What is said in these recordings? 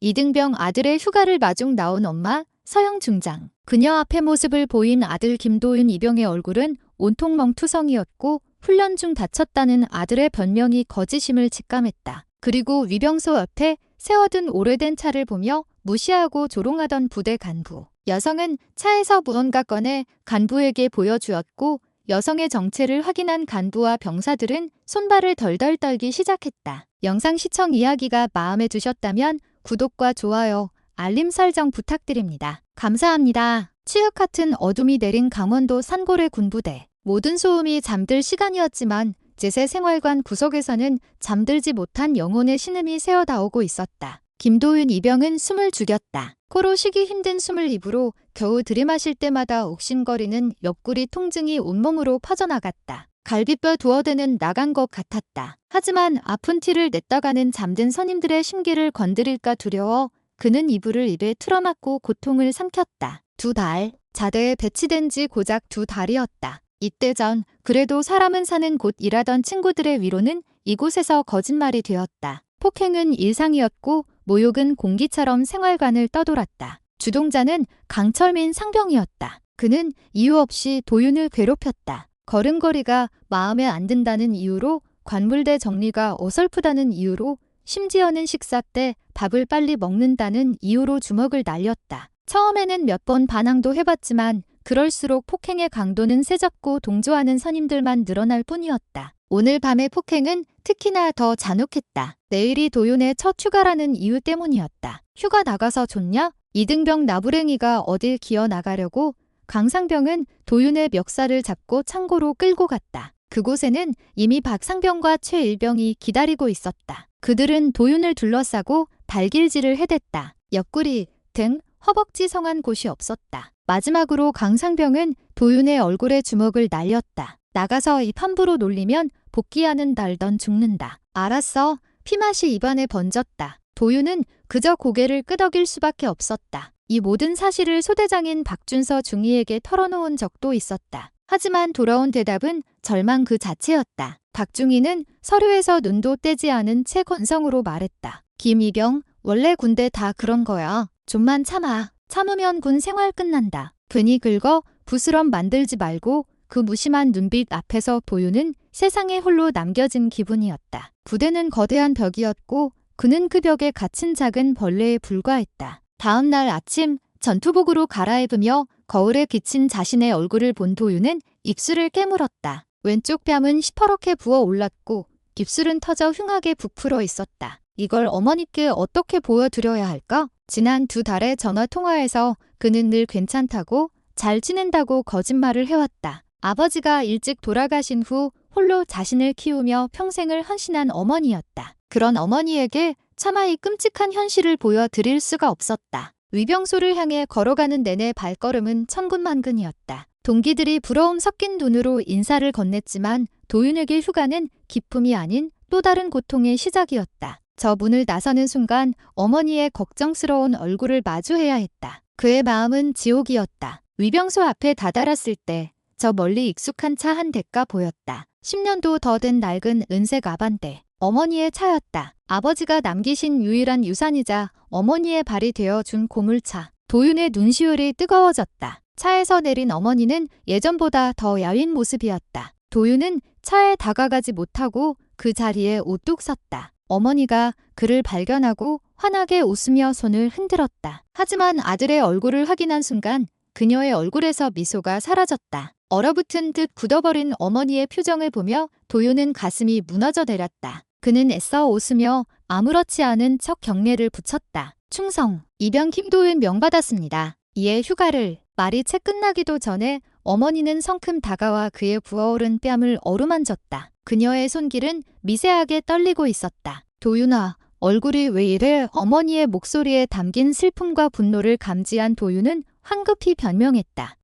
이등병 아들의 휴가를 마중 나온 엄마 서영 중장. 그녀 앞에 모습을 보인 아들 김도윤 이병의 얼굴은 온통 멍투성이었고 훈련 중 다쳤다는 아들의 변명이 거짓임을 직감했다. 그리고 위병소 옆에 세워둔 오래된 차를 보며 무시하고 조롱하던 부대 간부. 여성은 차에서 무언가 꺼내 간부에게 보여주었고 여성의 정체를 확인한 간부와 병사들은 손발을 덜덜 떨기 시작했다. 영상 시청 이야기가 마음에 드셨다면 구독과 좋아요, 알림 설정 부탁드립니다. 감사합니다. 치읓 같은 어둠이 내린 강원도 산골의 군부대. 모든 소음이 잠들 시간이었지만 제세 생활관 구석에서는 잠들지 못한 영혼의 신음이 새어나오고 있었다. 김도윤 이병은 숨을 죽였다. 코로 쉬기 힘든 숨을 입으로 겨우 들이마실 때마다 옥신거리는 옆구리 통증이 온몸으로 퍼져나갔다. 갈비뼈 두어대는 나간 것 같았다. 하지만 아픈 티를 냈다가는 잠든 선임들의 심기를 건드릴까 두려워 그는 이불을 입에 틀어막고 고통을 삼켰다. 2달, 자대에 배치된 지 고작 2달이었다. 이때 전 그래도 사람은 사는 곳 일하던 친구들의 위로는 이곳에서 거짓말이 되었다. 폭행은 일상이었고 모욕은 공기처럼 생활관을 떠돌았다. 주동자는 강철민 상병이었다. 그는 이유 없이 도윤을 괴롭혔다. 걸음걸이가 마음에 안 든다는 이유로, 관물대 정리가 어설프다는 이유로, 심지어는 식사 때 밥을 빨리 먹는다는 이유로 주먹을 날렸다. 처음에는 몇 번 반항도 해봤지만 그럴수록 폭행의 강도는 세졌고 동조하는 선임들만 늘어날 뿐이었다. 오늘 밤의 폭행은 특히나 더 잔혹했다. 내일이 도윤의 첫 휴가라는 이유 때문이었다. 휴가 나가서 좋냐? 이등병 나부랭이가 어딜 기어 나가려고? 강상병은 도윤의 멱살을 잡고 창고로 끌고 갔다. 그곳에는 이미 박상병과 최일병이 기다리고 있었다. 그들은 도윤을 둘러싸고 발길질을 해댔다. 옆구리, 등, 허벅지 성한 곳이 없었다. 마지막으로 강상병은 도윤의 얼굴에 주먹을 날렸다. 나가서 입 함부로 놀리면 복귀하는 날 넌 죽는다. 알았어. 피맛이 입안에 번졌다. 도윤은 그저 고개를 끄덕일 수밖에 없었다. 이 모든 사실을 소대장인 박준서 중위에게 털어놓은 적도 있었다. 하지만 돌아온 대답은 절망 그 자체였다. 박중위는 서류에서 눈도 떼지 않은 채 건성으로 말했다. 김이병, 원래 군대 다 그런 거야. 좀만 참아. 참으면 군 생활 끝난다. 괜히 긁어 부스럼 만들지 말고. 그 무심한 눈빛 앞에서 도윤은 세상에 홀로 남겨진 기분이었다. 부대는 거대한 벽이었고 그는 그 벽에 갇힌 작은 벌레에 불과했다. 다음 날 아침 전투복으로 갈아입으며 거울에 비친 자신의 얼굴을 본 도윤은 입술을 깨물었다. 왼쪽 뺨은 시퍼렇게 부어올랐고 입술은 터져 흉하게 부풀어 있었다. 이걸 어머니께 어떻게 보여드려야 할까? 지난 2달의 전화통화에서 그는 늘 괜찮다고 잘 지낸다고 거짓말을 해왔다. 아버지가 일찍 돌아가신 후 홀로 자신을 키우며 평생을 헌신한 어머니였다. 그런 어머니에게 차마 이 끔찍한 현실을 보여드릴 수가 없었다. 위병소를 향해 걸어가는 내내 발걸음은 천군만근이었다. 동기들이 부러움 섞인 눈으로 인사를 건넸지만 도윤에게 휴가는 기쁨이 아닌 또 다른 고통의 시작이었다. 저 문을 나서는 순간 어머니의 걱정스러운 얼굴을 마주해야 했다. 그의 마음은 지옥이었다. 위병소 앞에 다다랐을 때 저 멀리 익숙한 차 한 대가 보였다. 10년도 더 된 낡은 은색 아반떼. 어머니의 차였다. 아버지가 남기신 유일한 유산이자 어머니의 발이 되어준 고물차. 도윤의 눈시울이 뜨거워졌다. 차에서 내린 어머니는 예전보다 더 야윈 모습이었다. 도윤은 차에 다가가지 못하고 그 자리에 우뚝 섰다. 어머니가 그를 발견하고 환하게 웃으며 손을 흔들었다. 하지만 아들의 얼굴을 확인한 순간 그녀의 얼굴에서 미소가 사라졌다. 얼어붙은 듯 굳어버린 어머니의 표정을 보며 도윤은 가슴이 무너져 내렸다. 그는 애써 웃으며 아무렇지 않은 척 경례를 붙였다. 충성, 이병 김도윤 명받았습니다. 이에 휴가를. 말이 채 끝나기도 전에 어머니는 성큼 다가와 그의 부어오른 뺨을 어루만졌다. 그녀의 손길은 미세하게 떨리고 있었다. 도윤아, 얼굴이 왜 이래? 어머니의 목소리에 담긴 슬픔과 분노를 감지한 도윤은 황급히 변명했다.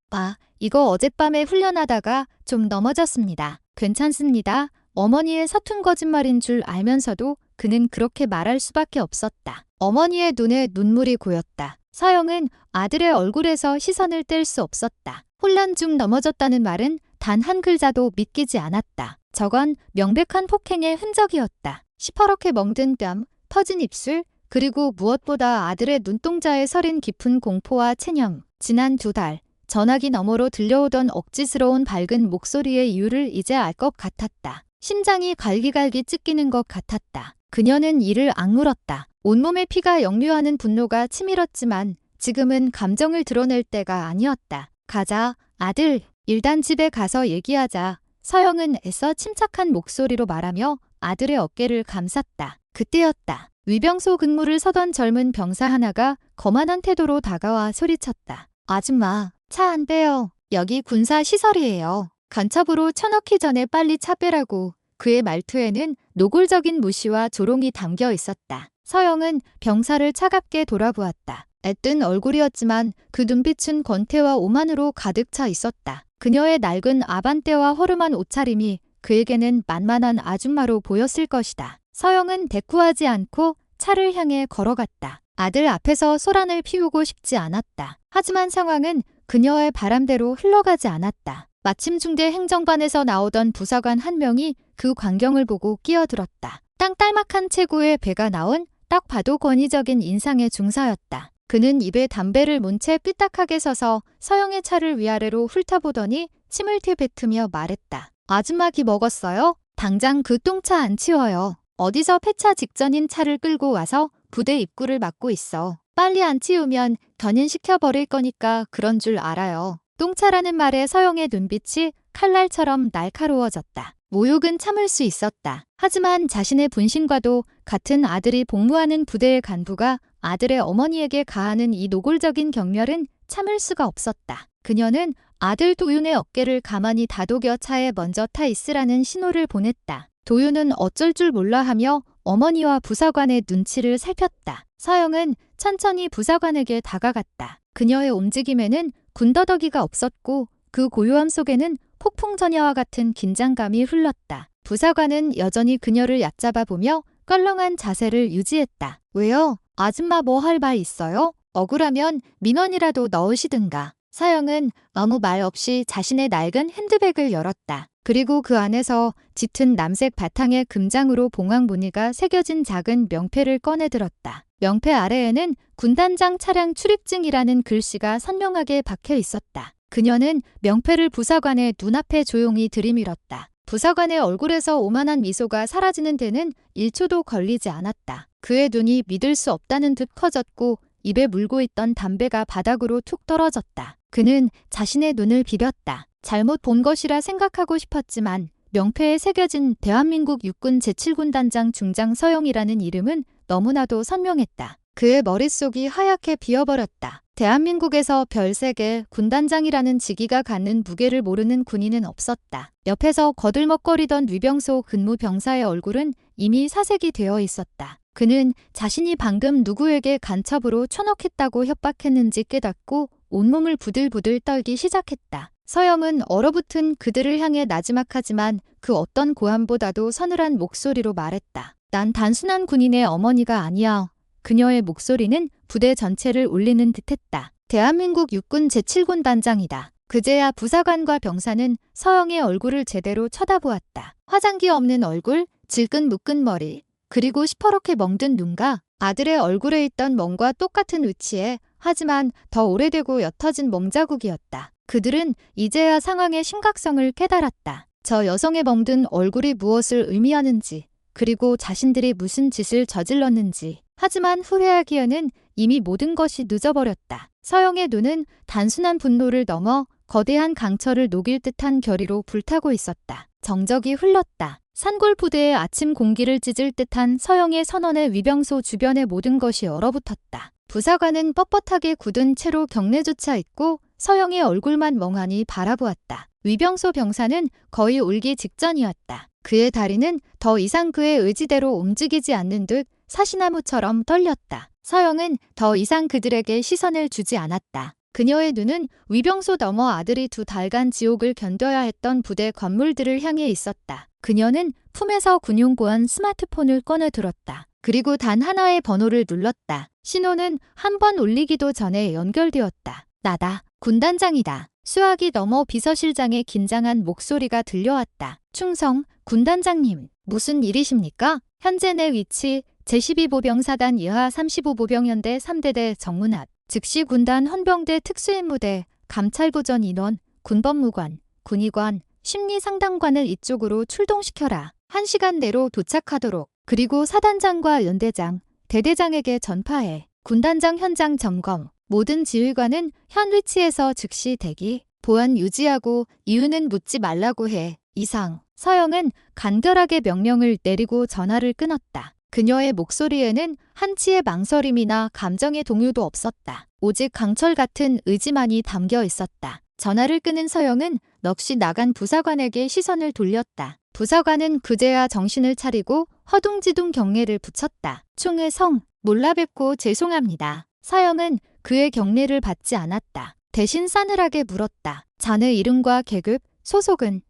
이거 어젯밤에 훈련하다가 좀 넘어졌습니다. 괜찮습니다. 어머니의 서툰 거짓말인 줄 알면서도 그는 그렇게 말할 수밖에 없었다. 어머니의 눈에 눈물이 고였다. 서영은 아들의 얼굴에서 시선을 뗄 수 없었다. 혼란 중 넘어졌다는 말은 단 한 글자도 믿기지 않았다. 저건 명백한 폭행의 흔적이었다. 시퍼렇게 멍든 뺨, 터진 입술, 그리고 무엇보다 아들의 눈동자에 서린 깊은 공포와 체념. 지난 2달, 전화기 너머로 들려오던 억지스러운 밝은 목소리의 이유를 이제 알 것 같았다. 심장이 갈기갈기 찢기는 것 같았다. 그녀는 이를 악물었다. 온몸에 피가 역류하는 분노가 치밀었지만 지금은 감정을 드러낼 때가 아니었다. 가자, 아들. 일단 집에 가서 얘기하자. 서영은 애써 침착한 목소리로 말하며 아들의 어깨를 감쌌다. 그때였다. 위병소 근무를 서던 젊은 병사 하나가 거만한 태도로 다가와 소리쳤다. 아줌마, 차 안 빼요. 여기 군사 시설이에요. 간첩으로 쳐넣기 전에 빨리 차 빼라고. 그의 말투에는 노골적인 무시와 조롱이 담겨 있었다. 서영은 병사를 차갑게 돌아보았다. 애뜬 얼굴이었지만 그 눈빛은 권태와 오만으로 가득 차 있었다. 그녀의 낡은 아반떼와 허름한 옷차림이 그에게는 만만한 아줌마로 보였을 것이다. 서영은 대꾸하지 않고 차를 향해 걸어갔다. 아들 앞에서 소란을 피우고 싶지 않았다. 하지만 상황은 그녀의 바람대로 흘러가지 않았다. 마침 중대 행정반에서 나오던 부사관 한 명이 그 광경을 보고 끼어들었다. 땅딸막한 체구의 배가 나온 딱 봐도 권위적인 인상의 중사였다. 그는 입에 담배를 문 채 삐딱하게 서서 서영의 차를 위아래로 훑어보더니 침을 뱉으며 말했다. 아줌마 기 먹었어요? 당장 그 똥차 안 치워요. 어디서 폐차 직전인 차를 끌고 와서 부대 입구를 막고 있어. 빨리 안 치우면 견인시켜버릴 거니까 그런 줄 알아요. 똥차라는 말에 서영의 눈빛이 칼날처럼 날카로워졌다. 모욕은 참을 수 있었다. 하지만 자신의 분신과도 같은 아들이 복무하는 부대의 간부가 아들의 어머니에게 가하는 이 노골적인 경멸은 참을 수가 없었다. 그녀는 아들 도윤의 어깨를 가만히 다독여 차에 먼저 타 있으라는 신호를 보냈다. 도윤은 어쩔 줄 몰라 하며 어머니와 부사관의 눈치를 살폈다. 서영은 천천히 부사관에게 다가갔다. 그녀의 움직임에는 군더더기가 없었고 그 고요함 속에는 폭풍전야와 같은 긴장감이 흘렀다. 부사관은 여전히 그녀를 얕잡아 보며 껄렁한 자세를 유지했다. 왜요? 아줌마 뭐 할 말 있어요? 억울하면 민원이라도 넣으시든가. 서영은 아무 말 없이 자신의 낡은 핸드백을 열었다. 그리고 그 안에서 짙은 남색 바탕에 금장으로 봉황 무늬가 새겨진 작은 명패를 꺼내들었다. 명패 아래에는 군단장 차량 출입증이라는 글씨가 선명하게 박혀 있었다. 그녀는 명패를 부사관의 눈앞에 조용히 들이밀었다. 부사관의 얼굴에서 오만한 미소가 사라지는 데는 1초도 걸리지 않았다. 그의 눈이 믿을 수 없다는 듯 커졌고 입에 물고 있던 담배가 바닥으로 툭 떨어졌다. 그는 자신의 눈을 비볐다. 잘못 본 것이라 생각하고 싶었지만 명패에 새겨진 대한민국 육군 제7군단장 중장 서영이라는 이름은 너무나도 선명했다. 그의 머릿속이 하얗게 비어버렸다. 대한민국에서 별 3개 군단장이라는 직위가 갖는 무게를 모르는 군인은 없었다. 옆에서 거들먹거리던 위병소 근무 병사의 얼굴은 이미 사색이 되어 있었다. 그는 자신이 방금 누구에게 간첩으로 쳐넣겠다고 협박했는지 깨닫고 온몸을 부들부들 떨기 시작했다. 서영은 얼어붙은 그들을 향해 나지막하지만 그 어떤 고함보다도 서늘한 목소리로 말했다. 난 단순한 군인의 어머니가 아니야. 그녀의 목소리는 부대 전체를 울리는 듯했다. 대한민국 육군 제7군단장이다. 그제야 부사관과 병사는 서영의 얼굴을 제대로 쳐다보았다. 화장기 없는 얼굴, 질끈 묶은 머리, 그리고 시퍼렇게 멍든 눈과 아들의 얼굴에 있던 멍과 똑같은 위치에 하지만 더 오래되고 옅어진 멍자국이었다. 그들은 이제야 상황의 심각성을 깨달았다. 저 여성의 멍든 얼굴이 무엇을 의미하는지, 그리고 자신들이 무슨 짓을 저질렀는지. 하지만 후회하기에는 이미 모든 것이 늦어버렸다. 서영의 눈은 단순한 분노를 넘어 거대한 강철을 녹일 듯한 결의로 불타고 있었다. 정적이 흘렀다. 산골 부대의 아침 공기를 찢을 듯한 서영의 선언에 위병소 주변의 모든 것이 얼어붙었다. 부사관은 뻣뻣하게 굳은 채로 경내조차 있고 서영의 얼굴만 멍하니 바라보았다. 위병소 병사는 거의 울기 직전이었다. 그의 다리는 더 이상 그의 의지대로 움직이지 않는 듯 사시나무처럼 떨렸다. 서영은 더 이상 그들에게 시선을 주지 않았다. 그녀의 눈은 위병소 너머 아들이 2달간 지옥을 견뎌야 했던 부대 건물들을 향해 있었다. 그녀는 품에서 군용고한 스마트폰을 꺼내 들었다. 그리고 단 하나의 번호를 눌렀다. 신호는 한 번 울리기도 전에 연결되었다. 나다. 군단장이다. 수화기 너머 비서실장의 긴장한 목소리가 들려왔다. 충성, 군단장님. 무슨 일이십니까? 현재 내 위치, 제12보병사단 이하 35보병연대 3대대 정문 앞, 즉시 군단 헌병대 특수임무대, 감찰부전 인원, 군법무관, 군의관, 심리상담관을 이쪽으로 출동시켜라. 1시간 내로 도착하도록. 그리고 사단장과 연대장, 대대장에게 전파해. 군단장 현장 점검. 모든 지휘관은 현 위치에서 즉시 대기. 보안 유지하고 이유는 묻지 말라고 해. 이상. 서영은 간결하게 명령을 내리고 전화를 끊었다. 그녀의 목소리에는 한치의 망설임이나 감정의 동요도 없었다. 오직 강철 같은 의지만이 담겨 있었다. 전화를 끊은 서영은 넋이 나간 부사관에게 시선을 돌렸다. 부사관은 그제야 정신을 차리고 허둥지둥 경례를 붙였다. 총의 성, 몰라 뵙고 죄송합니다. 서영은 그의 경례를 받지 않았다. 대신 싸늘하게 물었다. 자네 이름과 계급, 소속은?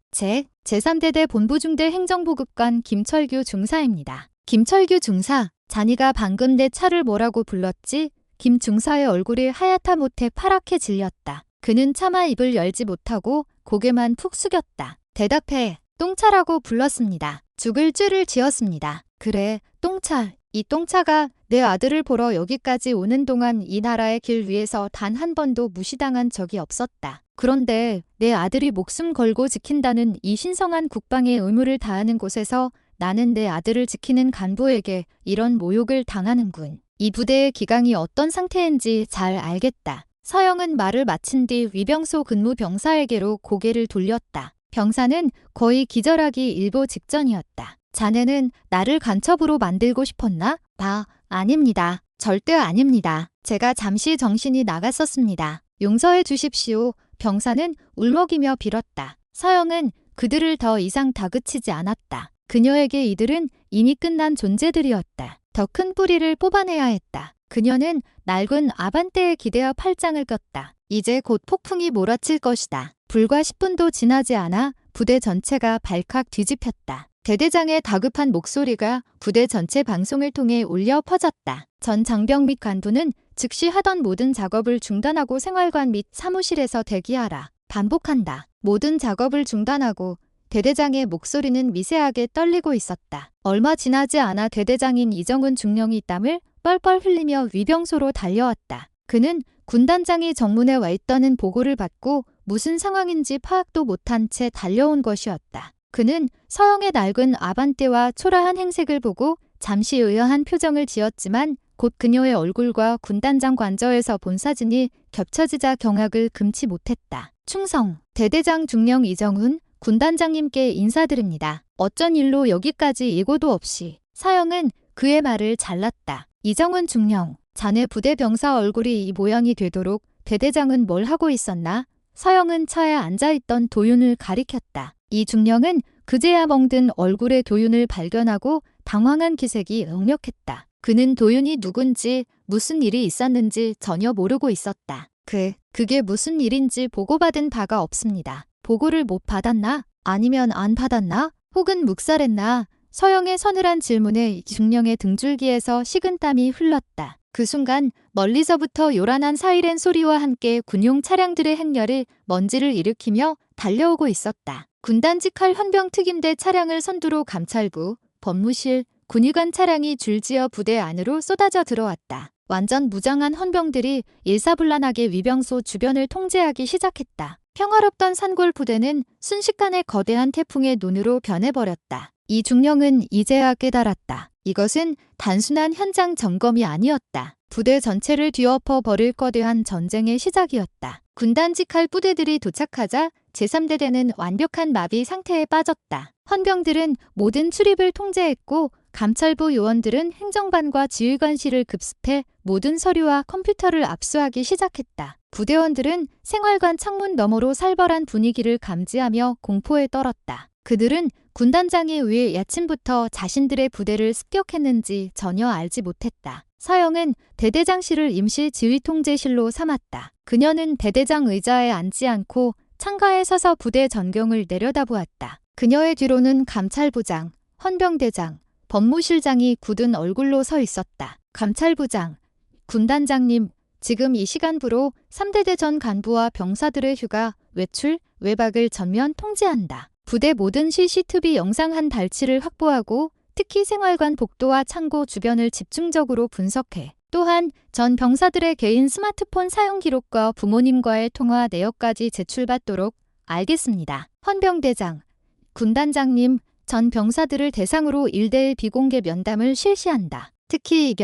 제3대대 본부중대 행정보급관 김철규 중사입니다. 김철규 중사, 자니가 방금 내 차를 뭐라고 불렀지? 김 중사의 얼굴이 하얗다 못해 파랗게 질렸다. 그는 차마 입을 열지 못하고 고개만 푹 숙였다. 대답해. 똥차라고 불렀습니다. 죽을 죄를 지었습니다. 그래, 똥차. 이 똥차가 내 아들을 보러 여기까지 오는 동안 이 나라의 길 위에서 단 한 번도 무시당한 적이 없었다. 그런데 내 아들이 목숨 걸고 지킨다는 이 신성한 국방의 의무를 다하는 곳에서 나는 내 아들을 지키는 간부에게 이런 모욕을 당하는군. 이 부대의 기강이 어떤 상태인지 잘 알겠다. 서영은 말을 마친 뒤 위병소 근무 병사에게로 고개를 돌렸다. 병사는 거의 기절하기 일보 직전이었다. 자네는 나를 간첩으로 만들고 싶었나? 아닙니다. 절대 아닙니다. 제가 잠시 정신이 나갔었습니다. 용서해 주십시오. 병사는 울먹이며 빌었다. 서영은 그들을 더 이상 다그치지 않았다. 그녀에게 이들은 이미 끝난 존재들이었다. 더 큰 뿌리를 뽑아내야 했다. 그녀는 낡은 아반떼에 기대어 팔짱을 꼈다. 이제 곧 폭풍이 몰아칠 것이다. 불과 10분도 지나지 않아 부대 전체가 발칵 뒤집혔다. 대대장의 다급한 목소리가 부대 전체 방송을 통해 울려 퍼졌다. 전 장병 및 간부는 즉시 하던 모든 작업을 중단하고 생활관 및 사무실에서 대기하라. 반복한다. 모든 작업을 중단하고. 대대장의 목소리는 미세하게 떨리고 있었다. 얼마 지나지 않아 대대장인 이정훈 중령이 땀을 뻘뻘 흘리며 위병소로 달려왔다. 그는 군단장이 정문에 와 있다는 보고를 받고 무슨 상황인지 파악도 못한 채 달려온 것이었다. 그는 서영의 낡은 아반떼와 초라한 행색을 보고 잠시 의아한 표정을 지었지만 곧 그녀의 얼굴과 군단장 관저에서 본 사진이 겹쳐지자 경악을 금치 못했다. 충성, 대대장 중령 이정훈, 군단장님께 인사드립니다. 어쩐 일로 여기까지 예고도 없이. 서영은 그의 말을 잘랐다. 이정훈 중령, 자네 부대 병사 얼굴이 이 모양이 되도록 대대장은 뭘 하고 있었나? 서영은 차에 앉아있던 도윤을 가리켰다. 이 중령은 그제야 멍든 얼굴의 도윤을 발견하고 당황한 기색이 역력했다. 그는 도윤이 누군지 무슨 일이 있었는지 전혀 모르고 있었다. 그게 무슨 일인지 보고받은 바가 없습니다. 보고를 못 받았나? 아니면 안 받았나? 혹은 묵살했나? 서영의 서늘한 질문에 중령의 등줄기에서 식은땀이 흘렀다. 그 순간 멀리서부터 요란한 사이렌 소리와 함께 군용 차량들의 행렬이 먼지를 일으키며 달려오고 있었다. 군단직할 헌병특임대 차량을 선두로 감찰부, 법무실, 군의관 차량이 줄지어 부대 안으로 쏟아져 들어왔다. 완전 무장한 헌병들이 일사불란하게 위병소 주변을 통제하기 시작했다. 평화롭던 산골 부대는 순식간에 거대한 태풍의 눈으로 변해버렸다. 이 중령은 이제야 깨달았다. 이것은 단순한 현장 점검이 아니었다. 부대 전체를 뒤엎어 버릴 거대한 전쟁의 시작이었다. 군단직할 부대들이 도착하자 제3대대는 완벽한 마비 상태에 빠졌다. 헌병들은 모든 출입을 통제했고 감찰부 요원들은 행정반과 지휘관실을 급습해 모든 서류와 컴퓨터를 압수하기 시작했다. 부대원들은 생활관 창문 너머로 살벌한 분위기를 감지하며 공포에 떨었다. 그들은 군단장에 의해 아침부터 자신들의 부대를 습격했는지 전혀 알지 못했다. 서영은 대대장실을 임시 지휘통제실로 삼았다. 그녀는 대대장 의자에 앉지 않고 창가에 서서 부대 전경을 내려다보았다. 그녀의 뒤로는 감찰부장, 헌병대장, 법무실장이 굳은 얼굴로 서 있었다. 감찰부장, 군단장님, 지금 이 시간부로 3대대 전 간부와 병사들의 휴가, 외출, 외박을 전면 통제한다. 부대 모든 CCTV 영상 한 달치를 확보하고 특히 생활관 복도와 창고 주변을 집중적으로 분석해. 또한 전 병사들의 개인 스마트폰 사용 기록과 부모님과의 통화 내역까지 제출받도록 알겠습니다. 헌병대장, 군단장님, 전 병사들을 대상으로 1대1 비공개 면담을 실시한다. 특히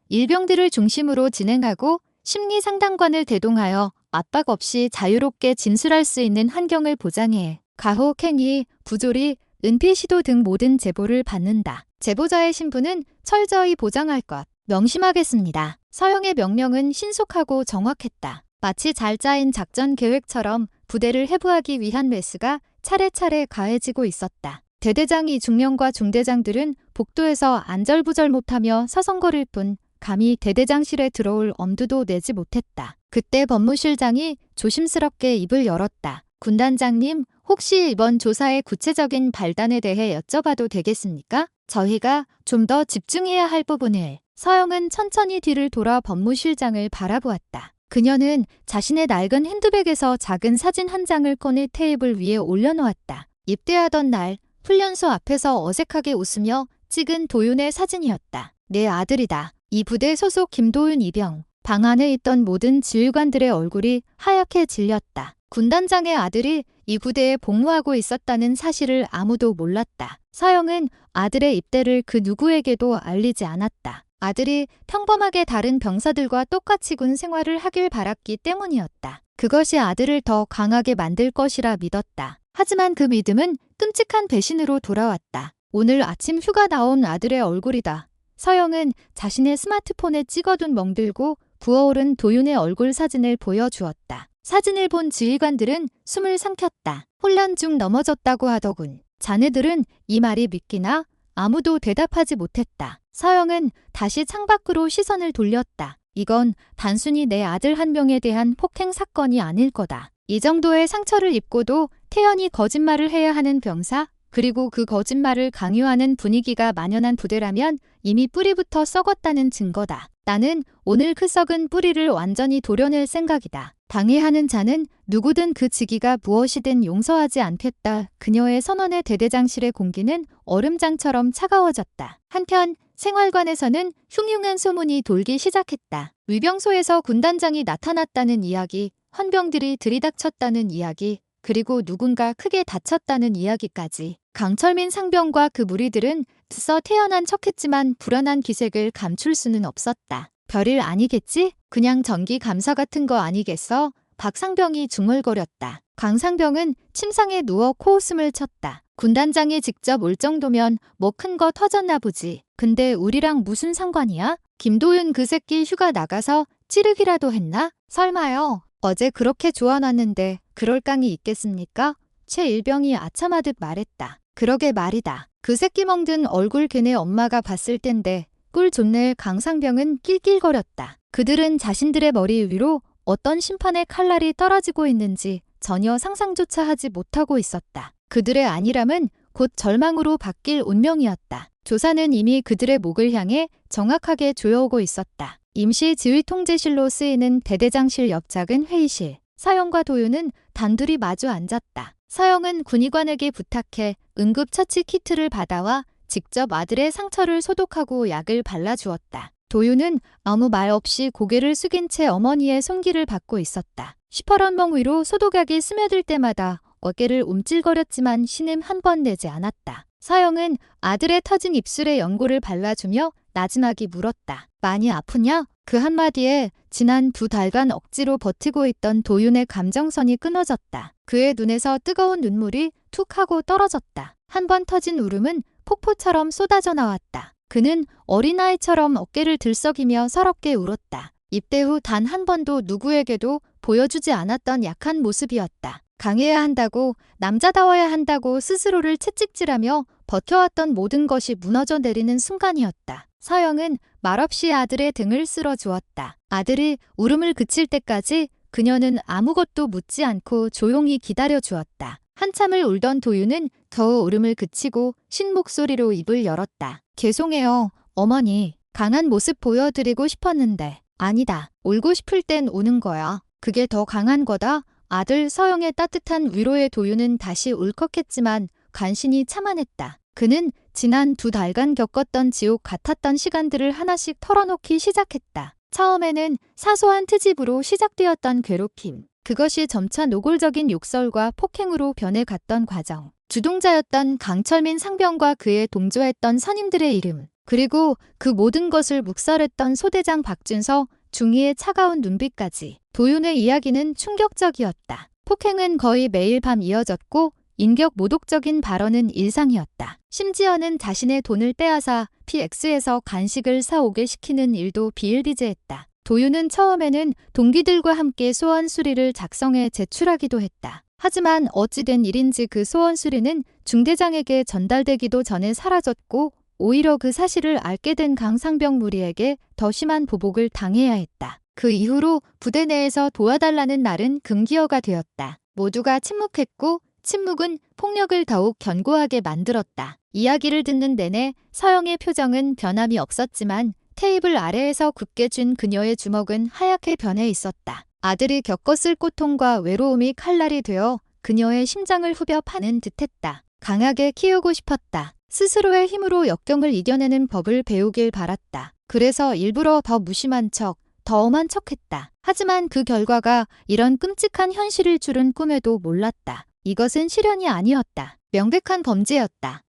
일병들을 중심으로 진행하고 심리상담관을 대동하여 압박 없이 자유롭게 진술할 수 있는 환경을 보장해 가혹 행위, 부조리, 은폐 시도 등 모든 제보를 받는다. 제보자의 신분은 철저히 보장할 것 명심하겠습니다. 서영의 명령은 신속하고 정확했다. 마치 잘 짜인 작전 계획처럼 부대를 해부하기 위한 매스가 차례차례 가해지고 있었다. 대대장 이중령과 중대장들은 복도에서 안절부절 못하며 서성거릴 뿐 감히 대대장실에 들어올 엄두도 내지 못했다. 그때 법무실장이 조심스럽게 입을 열었다. 군단장님, 혹시 이번 조사의 구체적인 발단에 대해 여쭤봐도 되겠습니까? 저희가 좀 더 집중해야 할 부분을. 서영은 천천히 뒤를 돌아 법무실장을 바라보았다. 그녀는 자신의 낡은 핸드백에서 작은 사진 한 장을 꺼내 테이블 위에 올려놓았다. 입대하던 날 훈련소 앞에서 어색하게 웃으며 찍은 도윤의 사진이었다. 내 아들이다. 이 부대 소속 김도윤 이병. 방 안에 있던 모든 지휘관들의 얼굴이 하얗게 질렸다. 군단장의 아들이 이 부대에 복무하고 있었다는 사실을 아무도 몰랐다. 서영은 아들의 입대를 그 누구에게도 알리지 않았다. 아들이 평범하게 다른 병사들과 똑같이 군 생활을 하길 바랐기 때문이었다. 그것이 아들을 더 강하게 만들 것이라 믿었다. 하지만 그 믿음은 끔찍한 배신으로 돌아왔다. 오늘 아침 휴가 나온 아들의 얼굴이다. 서영은 자신의 스마트폰에 찍어둔 멍들고 부어오른 도윤의 얼굴 사진을 보여주었다. 사진을 본 지휘관들은 숨을 삼켰다. 혼란 중 넘어졌다고 하더군. 자네들은 이 말이 믿기나? 아무도 대답하지 못했다. 서영은 다시 창밖으로 시선을 돌렸다. 이건 단순히 내 아들 한 명에 대한 폭행 사건이 아닐 거다. 이 정도의 상처를 입고도 태연히 거짓말을 해야 하는 병사, 그리고 그 거짓말을 강요하는 분위기가 만연한 부대라면 이미 뿌리부터 썩었다는 증거다. 나는 오늘 그 썩은 뿌리를 완전히 도려낼 생각이다. 방해하는 자는 누구든 그 직위가 무엇이든 용서하지 않겠다. 그녀의 선언의 대대장실의 공기는 얼음장처럼 차가워졌다. 한편 생활관에서는 흉흉한 소문이 돌기 시작했다. 위병소에서 군단장이 나타났다는 이야기, 헌병들이 들이닥쳤다는 이야기, 그리고 누군가 크게 다쳤다는 이야기까지. 강철민 상병과 그 무리들은 드서 태어난 척했지만 불안한 기색을 감출 수는 없었다. 별일 아니겠지? 그냥 전기 감사 같은 거 아니겠어? 박 상병이 중얼거렸다. 강 상병은 침상에 누워 코웃음을 쳤다. 군단장이 직접 올 정도면 뭐 큰 거 터졌나 보지. 근데 우리랑 무슨 상관이야? 김도윤 그 새끼 휴가 나가서 찌르기라도 했나? 설마요. 어제 그렇게 좋아놨는데 그럴 깡이 있겠습니까? 최 일병이 아참하듯 말했다. 그러게 말이다. 그 새끼 멍든 얼굴 걔네 엄마가 봤을 땐데 꿀 좋네. 강상병은 낄낄거렸다. 그들은 자신들의 머리 위로 어떤 심판의 칼날이 떨어지고 있는지 전혀 상상조차 하지 못하고 있었다. 그들의 안일함은 곧 절망으로 바뀔 운명이었다. 조사는 이미 그들의 목을 향해 정확하게 조여오고 있었다. 임시 지휘통제실로 쓰이는 대대장실 옆 작은 회의실. 서영과 도윤은 단둘이 마주 앉았다. 서영은 군의관에게 부탁해 응급처치 키트를 받아와 직접 아들의 상처를 소독하고 약을 발라주었다. 도윤은 아무 말 없이 고개를 숙인 채 어머니의 손길을 받고 있었다. 시퍼런 멍 위로 소독약이 스며들 때마다 어깨를 움찔거렸지만 신음 한 번 내지 않았다. 서영은 아들의 터진 입술에 연고를 발라주며 나지막이 물었다. 많이 아프냐? 그 한마디에 지난 2달간 억지로 버티고 있던 도윤의 감정선이 끊어졌다. 그의 눈에서 뜨거운 눈물이 툭 하고 떨어졌다. 한 번 터진 울음은 폭포처럼 쏟아져 나왔다. 그는 어린아이처럼 어깨를 들썩이며 서럽게 울었다. 입대 후 단 한 번도 누구에게도 보여주지 않았던 약한 모습이었다. 강해야 한다고, 남자다워야 한다고 스스로를 채찍질하며 버텨왔던 모든 것이 무너져 내리는 순간이었다. 서영은 말없이 아들의 등을 쓸어주었다. 아들이 울음을 그칠 때까지 그녀는 아무것도 묻지 않고 조용히 기다려주었다. 한참을 울던 도윤은 겨우 울음을 그치고 쉰 목소리로 입을 열었다. 죄송해요, 어머니. 강한 모습 보여드리고 싶었는데. 아니다. 울고 싶을 땐 우는 거야. 그게 더 강한 거다. 아들 서영의 따뜻한 위로에 도윤은 다시 울컥했지만 간신히 참아냈다. 그는 지난 2달간 겪었던 지옥 같았던 시간들을 하나씩 털어놓기 시작했다. 처음에는 사소한 트집으로 시작되었던 괴롭힘. 그것이 점차 노골적인 욕설과 폭행으로 변해갔던 과정. 주동자였던 강철민 상병과 그에 동조했던 선임들의 이름. 그리고 그 모든 것을 묵살했던 소대장 박준서 중위의 차가운 눈빛까지. 도윤의 이야기는 충격적이었다. 폭행은 거의 매일 밤 이어졌고 인격 모독적인 발언은 일상이었다. 심지어는 자신의 돈을 빼앗아 PX에서 간식을 사오게 시키는 일도 비일비재했다. 도윤은 처음에는 동기들과 함께 소원 수리를 작성해 제출하기도 했다. 하지만 어찌된 일인지 그 소원 수리는 중대장에게 전달되기도 전에 사라졌고 오히려 그 사실을 알게 된 강상병 무리에게 더 심한 보복을 당해야 했다. 그 이후로 부대 내에서 도와달라는 말은 금기어가 되었다. 모두가 침묵했고 침묵은 폭력을 더욱 견고하게 만들었다. 이야기를 듣는 내내 서영의 표정은 변함이 없었지만 테이블 아래에서 굳게 쥔 그녀의 주먹은 하얗게 변해 있었다. 아들이 겪었을 고통과 외로움이 칼날이 되어 그녀의 심장을 후벼 파는 듯했다. 강하게 키우고 싶었다. 스스로의 힘으로 역경을 이겨내는 법을 배우길 바랐다. 그래서 일부러 더 무심한 척, 더 엄한 척했다. 하지만 그 결과가 이런 끔찍한 현실일 줄은 꿈에도 몰랐다. 이것은 실현이 아니었다. 명백한 범죄였다.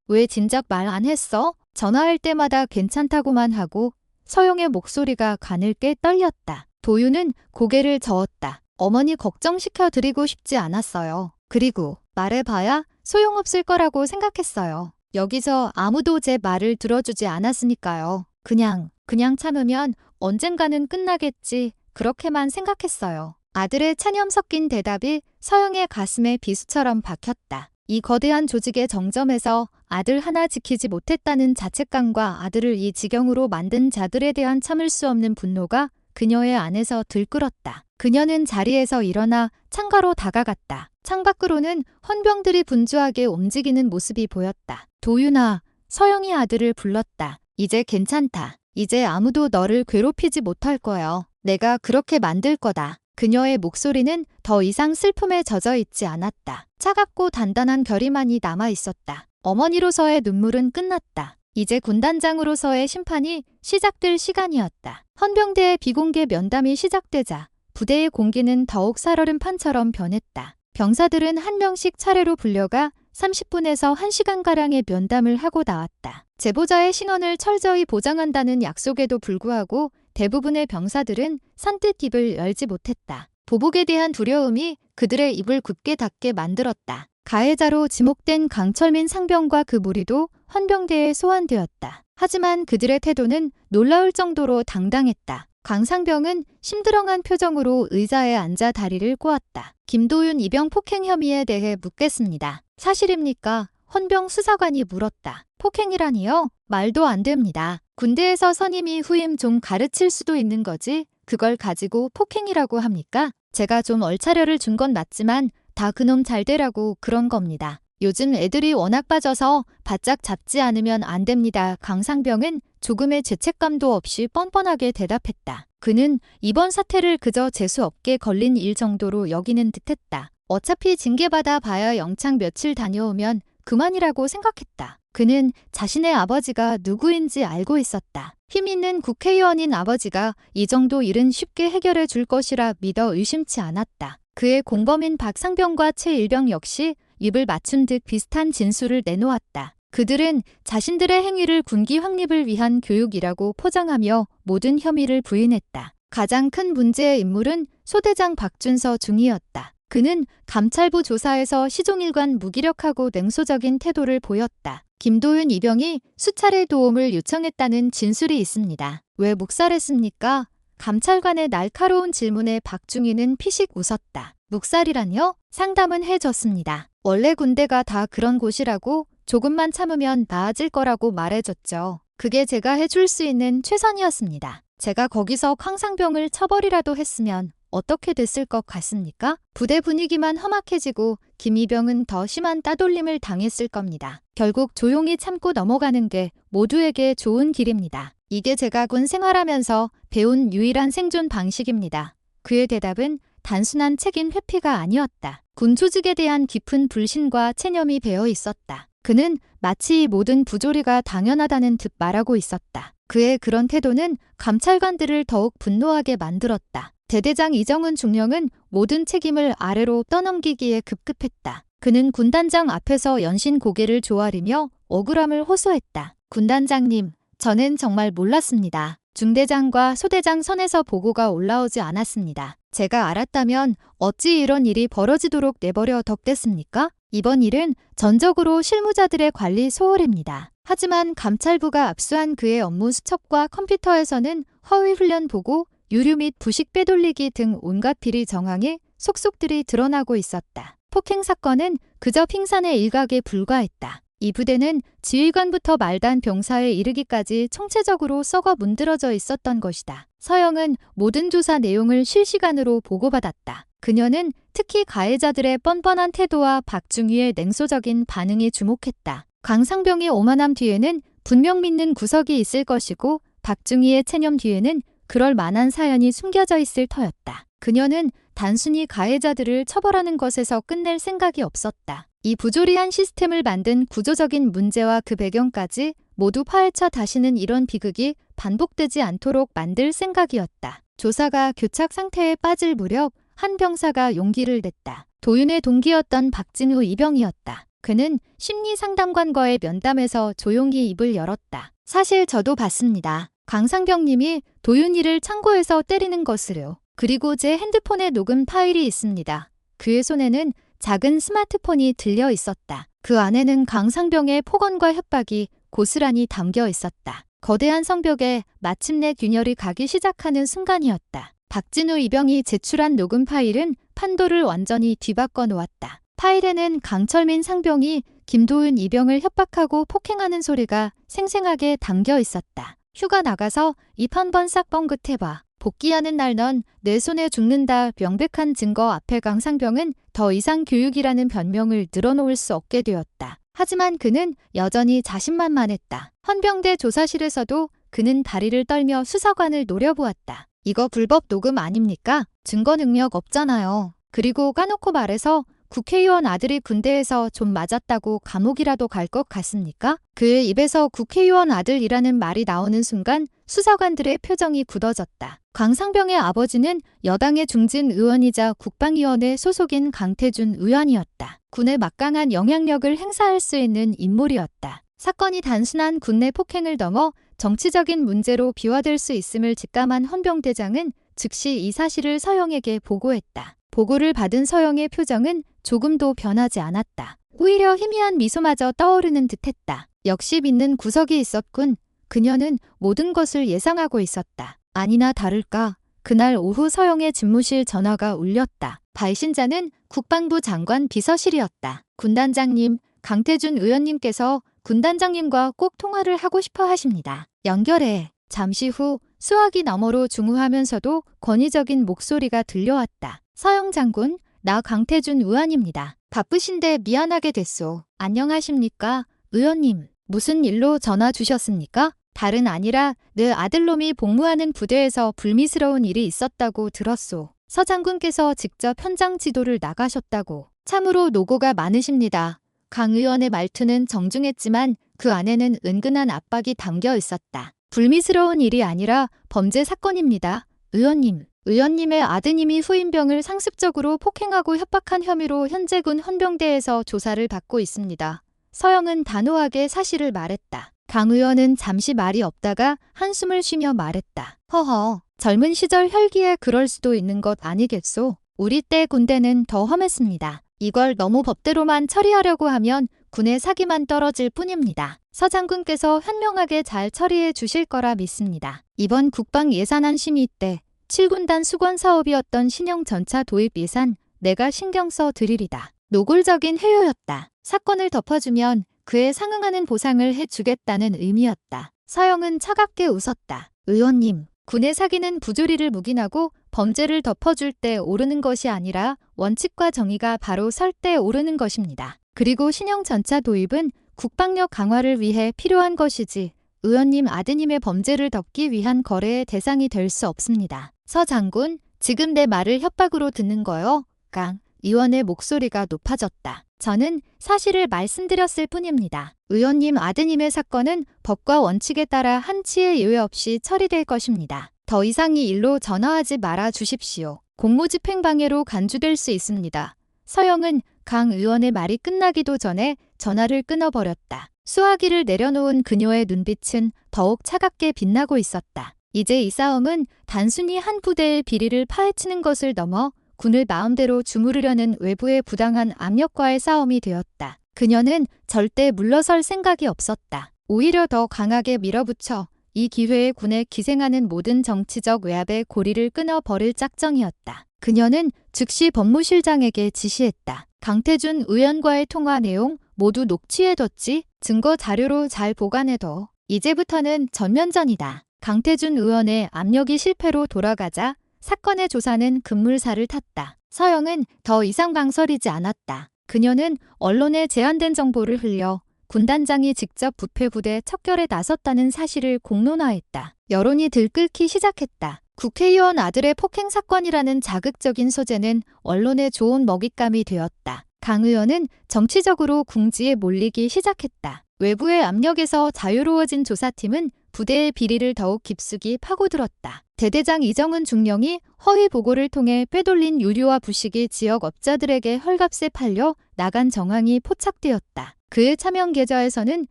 왜 진작 말 안 했어? 전화할 때마다 괜찮다고만 하고 서영의 목소리가 가늘게 떨렸다. 도윤은 고개를 저었다. 어머니 걱정시켜 드리고 싶지 않았어요. 그리고 말해봐야 소용없을 거라고 생각했어요. 여기서 아무도 제 말을 들어주지 않았으니까요. 그냥 참으면 언젠가는 끝나겠지. 그렇게만 생각했어요. 아들의 차념 섞인 대답이 서영의 가슴에 비수처럼 박혔다. 이 거대한 조직의 정점에서 아들 하나 지키지 못했다는 자책감과 아들을 이 지경으로 만든 자들에 대한 참을 수 없는 분노가 그녀의 안에서 들끓었다. 그녀는 자리에서 일어나 창가로 다가갔다. 창밖으로는 헌병들이 분주하게 움직이는 모습이 보였다. 도윤아, 서영이 아들을 불렀다. 이제 괜찮다. 이제 아무도 너를 괴롭히지 못할 거야. 내가 그렇게 만들 거다. 그녀의 목소리는 더 이상 슬픔에 젖어 있지 않았다. 차갑고 단단한 결의만이 남아 있었다. 어머니로서의 눈물은 끝났다. 이제 군단장으로서의 심판이 시작될 시간이었다. 헌병대의 비공개 면담이 시작되자 부대의 공기는 더욱 살얼음 판처럼 변했다. 병사들은 한 명씩 차례로 불려가 30분에서 1시간가량의 면담을 하고 나왔다. 제보자의 신원을 철저히 보장한다는 약속에도 불구하고 대부분의 병사들은 선뜻 입을 열지 못했다. 보복에 대한 두려움이 그들의 입을 굳게 닫게 만들었다. 가해자로 지목된 강철민 상병과 그 무리도 헌병대에 소환되었다. 하지만 그들의 태도는 놀라울 정도로 당당했다. 강상병은 심드렁한 표정으로 의자에 앉아 다리를 꼬았다. 김도윤 이병 폭행 혐의에 대해 묻겠습니다. 사실입니까? 헌병 수사관이 물었다. 폭행이라니요? 말도 안 됩니다. 군대에서 선임이 후임 좀 가르칠 수도 있는 거지. 그걸 가지고 폭행이라고 합니까? 제가 좀 얼차려를 준 건 맞지만 다 그놈 잘 되라고 그런 겁니다. 요즘 애들이 워낙 빠져서 바짝 잡지 않으면 안 됩니다. 강상병은 조금의 죄책감도 없이 뻔뻔하게 대답했다. 그는 이번 사태를 그저 재수없게 걸린 일 정도로 여기는 듯했다. 어차피 징계받아 봐야 영창 며칠 다녀오면 그만이라고 생각했다. 그는 자신의 아버지가 누구인지 알고 있었다. 힘 있는 국회의원인 아버지가 이 정도 일은 쉽게 해결해 줄 것이라 믿어 의심치 않았다. 그의 공범인 박상병과 최일병 역시 입을 맞춘 듯 비슷한 진술을 내놓았다. 그들은 자신들의 행위를 군기 확립을 위한 교육이라고 포장하며 모든 혐의를 부인했다. 가장 큰 문제의 인물은 소대장 박준서 중이었다. 그는 감찰부 조사에서 시종일관 무기력하고 냉소적인 태도를 보였다. 김도윤 이병이 수차례 도움을 요청했다는 진술이 있습니다. 왜 묵살했습니까? 감찰관의 날카로운 질문에 박중희는 피식 웃었다. 묵살이라뇨? 상담은 해줬습니다. 원래 군대가 다 그런 곳이라고 조금만 참으면 나아질 거라고 말해줬죠. 그게 제가 해줄 수 있는 최선이었습니다. 제가 거기서 강상병을 처벌이라도 했으면 어떻게 됐을 것 같습니까? 부대 분위기만 험악해지고 김이병은 더 심한 따돌림을 당했을 겁니다. 결국 조용히 참고 넘어가는 게 모두에게 좋은 길입니다. 이게 제가 군 생활하면서 배운 유일한 생존 방식입니다. 그의 대답은 단순한 책임 회피가 아니었다. 군 조직에 대한 깊은 불신과 체념이 배어 있었다. 그는 마치 이 모든 부조리가 당연하다는 듯 말하고 있었다. 그의 그런 태도는 감찰관들을 더욱 분노하게 만들었다. 대대장 이정훈 중령은 모든 책임을 아래로 떠넘기기에 급급했다. 그는 군단장 앞에서 연신 고개를 조아리며 억울함을 호소했다. 군단장님, 저는 정말 몰랐습니다. 중대장과 소대장 선에서 보고가 올라오지 않았습니다. 제가 알았다면 어찌 이런 일이 벌어지도록 내버려 뒀겠습니까? 이번 일은 전적으로 실무자들의 관리 소홀입니다. 하지만 감찰부가 압수한 그의 업무 수첩과 컴퓨터에서는 허위 훈련 보고, 유류 및 부식 빼돌리기 등 온갖 비리 정황의 속속들이 드러나고 있었다. 폭행 사건은 그저 핑산의 일각에 불과했다. 이 부대는 지휘관부터 말단 병사에 이르기까지 총체적으로 썩어 문드러져 있었던 것이다. 서영은 모든 조사 내용을 실시간으로 보고받았다. 그녀는 특히 가해자들의 뻔뻔한 태도와 박중희의 냉소적인 반응에 주목했다. 강상병의 오만함 뒤에는 분명 믿는 구석이 있을 것이고, 박중희의 체념 뒤에는 그럴 만한 사연이 숨겨져 있을 터였다. 그녀는 단순히 가해자들을 처벌하는 것에서 끝낼 생각이 없었다. 이 부조리한 시스템을 만든 구조적인 문제와 그 배경까지 모두 파헤쳐 다시는 이런 비극이 반복되지 않도록 만들 생각이었다. 조사가 교착 상태에 빠질 무렵 한 병사가 용기를 냈다. 도윤의 동기였던 박진우 이병이었다. 그는 심리상담관과의 면담에서 조용히 입을 열었다. 사실 저도 봤습니다. 강상병님이 도윤이를 창고에서 때리는 것을요. 그리고 제 핸드폰에 녹음 파일이 있습니다. 그의 손에는 작은 스마트폰이 들려 있었다. 그 안에는 강상병의 폭언과 협박이 고스란히 담겨 있었다. 거대한 성벽에 마침내 균열이 가기 시작하는 순간이었다. 박진우 이병이 제출한 녹음 파일은 판도를 완전히 뒤바꿔 놓았다. 파일에는 강철민 상병이 김도윤 이병을 협박하고 폭행하는 소리가 생생하게 담겨 있었다. 휴가 나가서 입 한 번 싹 뻥긋해봐. 복귀하는 날 넌 내 손에 죽는다. 명백한 증거 앞에 강상병은 더 이상 교육이라는 변명을 늘어놓을 수 없게 되었다. 하지만 그는 여전히 자신만만했다. 헌병대 조사실에서도 그는 다리를 떨며 수사관을 노려보았다. 이거 불법 녹음 아닙니까? 증거 능력 없잖아요. 그리고 까놓고 말해서 국회의원 아들이 군대에서 좀 맞았다고 감옥이라도 갈 것 같습니까? 그의 입에서 국회의원 아들이라는 말이 나오는 순간 수사관들의 표정이 굳어졌다. 강상병의 아버지는 여당의 중진 의원이자 국방위원회 소속인 강태준 의원이었다. 군의 막강한 영향력을 행사할 수 있는 인물이었다. 사건이 단순한 군내 폭행을 넘어 정치적인 문제로 비화될 수 있음을 직감한 헌병대장은 즉시 이 사실을 서영에게 보고했다. 보고를 받은 서영의 표정은 조금도 변하지 않았다. 오히려 희미한 미소마저 떠오르는 듯했다. 역시 믿는 구석이 있었군. 그녀는 모든 것을 예상하고 있었다. 아니나 다를까 그날 오후 서영의 집무실 전화가 울렸다. 발신자는 국방부 장관 비서실이었다. 군단장님, 강태준 의원님께서 군단장님과 꼭 통화를 하고 싶어 하십니다. 연결해. 잠시 후 수화기 너머로 중후하면서도 권위적인 목소리가 들려왔다. 서영 장군, 나 강태준 의원입니다. 바쁘신데 미안하게 됐소. 안녕하십니까? 의원님, 무슨 일로 전화 주셨습니까? 다른 아니라 내 아들놈이 복무하는 부대에서 불미스러운 일이 있었다고 들었소. 서 장군께서 직접 현장 지도를 나가셨다고. 참으로 노고가 많으십니다. 강 의원의 말투는 정중했지만 그 안에는 은근한 압박이 담겨 있었다. 불미스러운 일이 아니라 범죄 사건입니다. 의원님. 의원님의 아드님이 후임병을 상습적으로 폭행하고 협박한 혐의로 현재 군 헌병대에서 조사를 받고 있습니다. 서영은 단호하게 사실을 말했다. 강 의원은 잠시 말이 없다가 한숨을 쉬며 말했다. 허허, 젊은 시절 혈기에 그럴 수도 있는 것 아니겠소? 우리 때 군대는 더 험했습니다. 이걸 너무 법대로만 처리하려고 하면 군의 사기만 떨어질 뿐입니다. 서 장군께서 현명하게 잘 처리해 주실 거라 믿습니다. 이번 국방 예산안 심의 때 7군단 수권 사업이었던 신형 전차 도입 예산 내가 신경 써 드리리다. 노골적인 회유였다. 사건을 덮어주면 그에 상응하는 보상을 해주겠다는 의미였다. 서영은 차갑게 웃었다. 의원님, 군의 사기는 부조리를 묵인하고 범죄를 덮어줄 때 오르는 것이 아니라 원칙과 정의가 바로 설 때 오르는 것입니다. 그리고 신형 전차 도입은 국방력 강화를 위해 필요한 것이지 의원님 아드님의 범죄를 덮기 위한 거래의 대상이 될 수 없습니다. 서 장군, 지금 내 말을 협박으로 듣는 거요? 강 의원의 목소리가 높아졌다. 저는 사실을 말씀드렸을 뿐입니다. 의원님 아드님의 사건은 법과 원칙에 따라 한치의 예외 없이 처리될 것입니다. 더 이상 이 일로 전화하지 말아 주십시오. 공무집행방해로 간주될 수 있습니다. 서영은 강 의원의 말이 끝나기도 전에 전화를 끊어버렸다. 수화기를 내려놓은 그녀의 눈빛은 더욱 차갑게 빛나고 있었다. 이제 이 싸움은 단순히 한 부대의 비리를 파헤치는 것을 넘어 군을 마음대로 주무르려는 외부의 부당한 압력과의 싸움이 되었다. 그녀는 절대 물러설 생각이 없었다. 오히려 더 강하게 밀어붙여 이 기회에 군에 기생하는 모든 정치적 외압의 고리를 끊어버릴 작정이었다. 그녀는 즉시 법무실장에게 지시했다. 강태준 의원과의 통화 내용 모두 녹취해뒀지? 증거 자료로 잘 보관해둬. 이제부터는 전면전이다. 강태준 의원의 압력이 실패로 돌아가자 사건의 조사는 급물살을 탔다. 서영은 더 이상 망설이지 않았다. 그녀는 언론에 제한된 정보를 흘려 군단장이 직접 부패부대 척결에 나섰다는 사실을 공론화했다. 여론이 들끓기 시작했다. 국회의원 아들의 폭행 사건이라는 자극적인 소재는 언론의 좋은 먹잇감이 되었다. 강 의원은 정치적으로 궁지에 몰리기 시작했다. 외부의 압력에서 자유로워진 조사팀은 부대의 비리를 더욱 깊숙이 파고들었다. 대대장 이정은 중령이 허위 보고를 통해 빼돌린 유류와 부식이 지역 업자들에게 헐값에 팔려 나간 정황이 포착되었다. 그의 차명 계좌에서는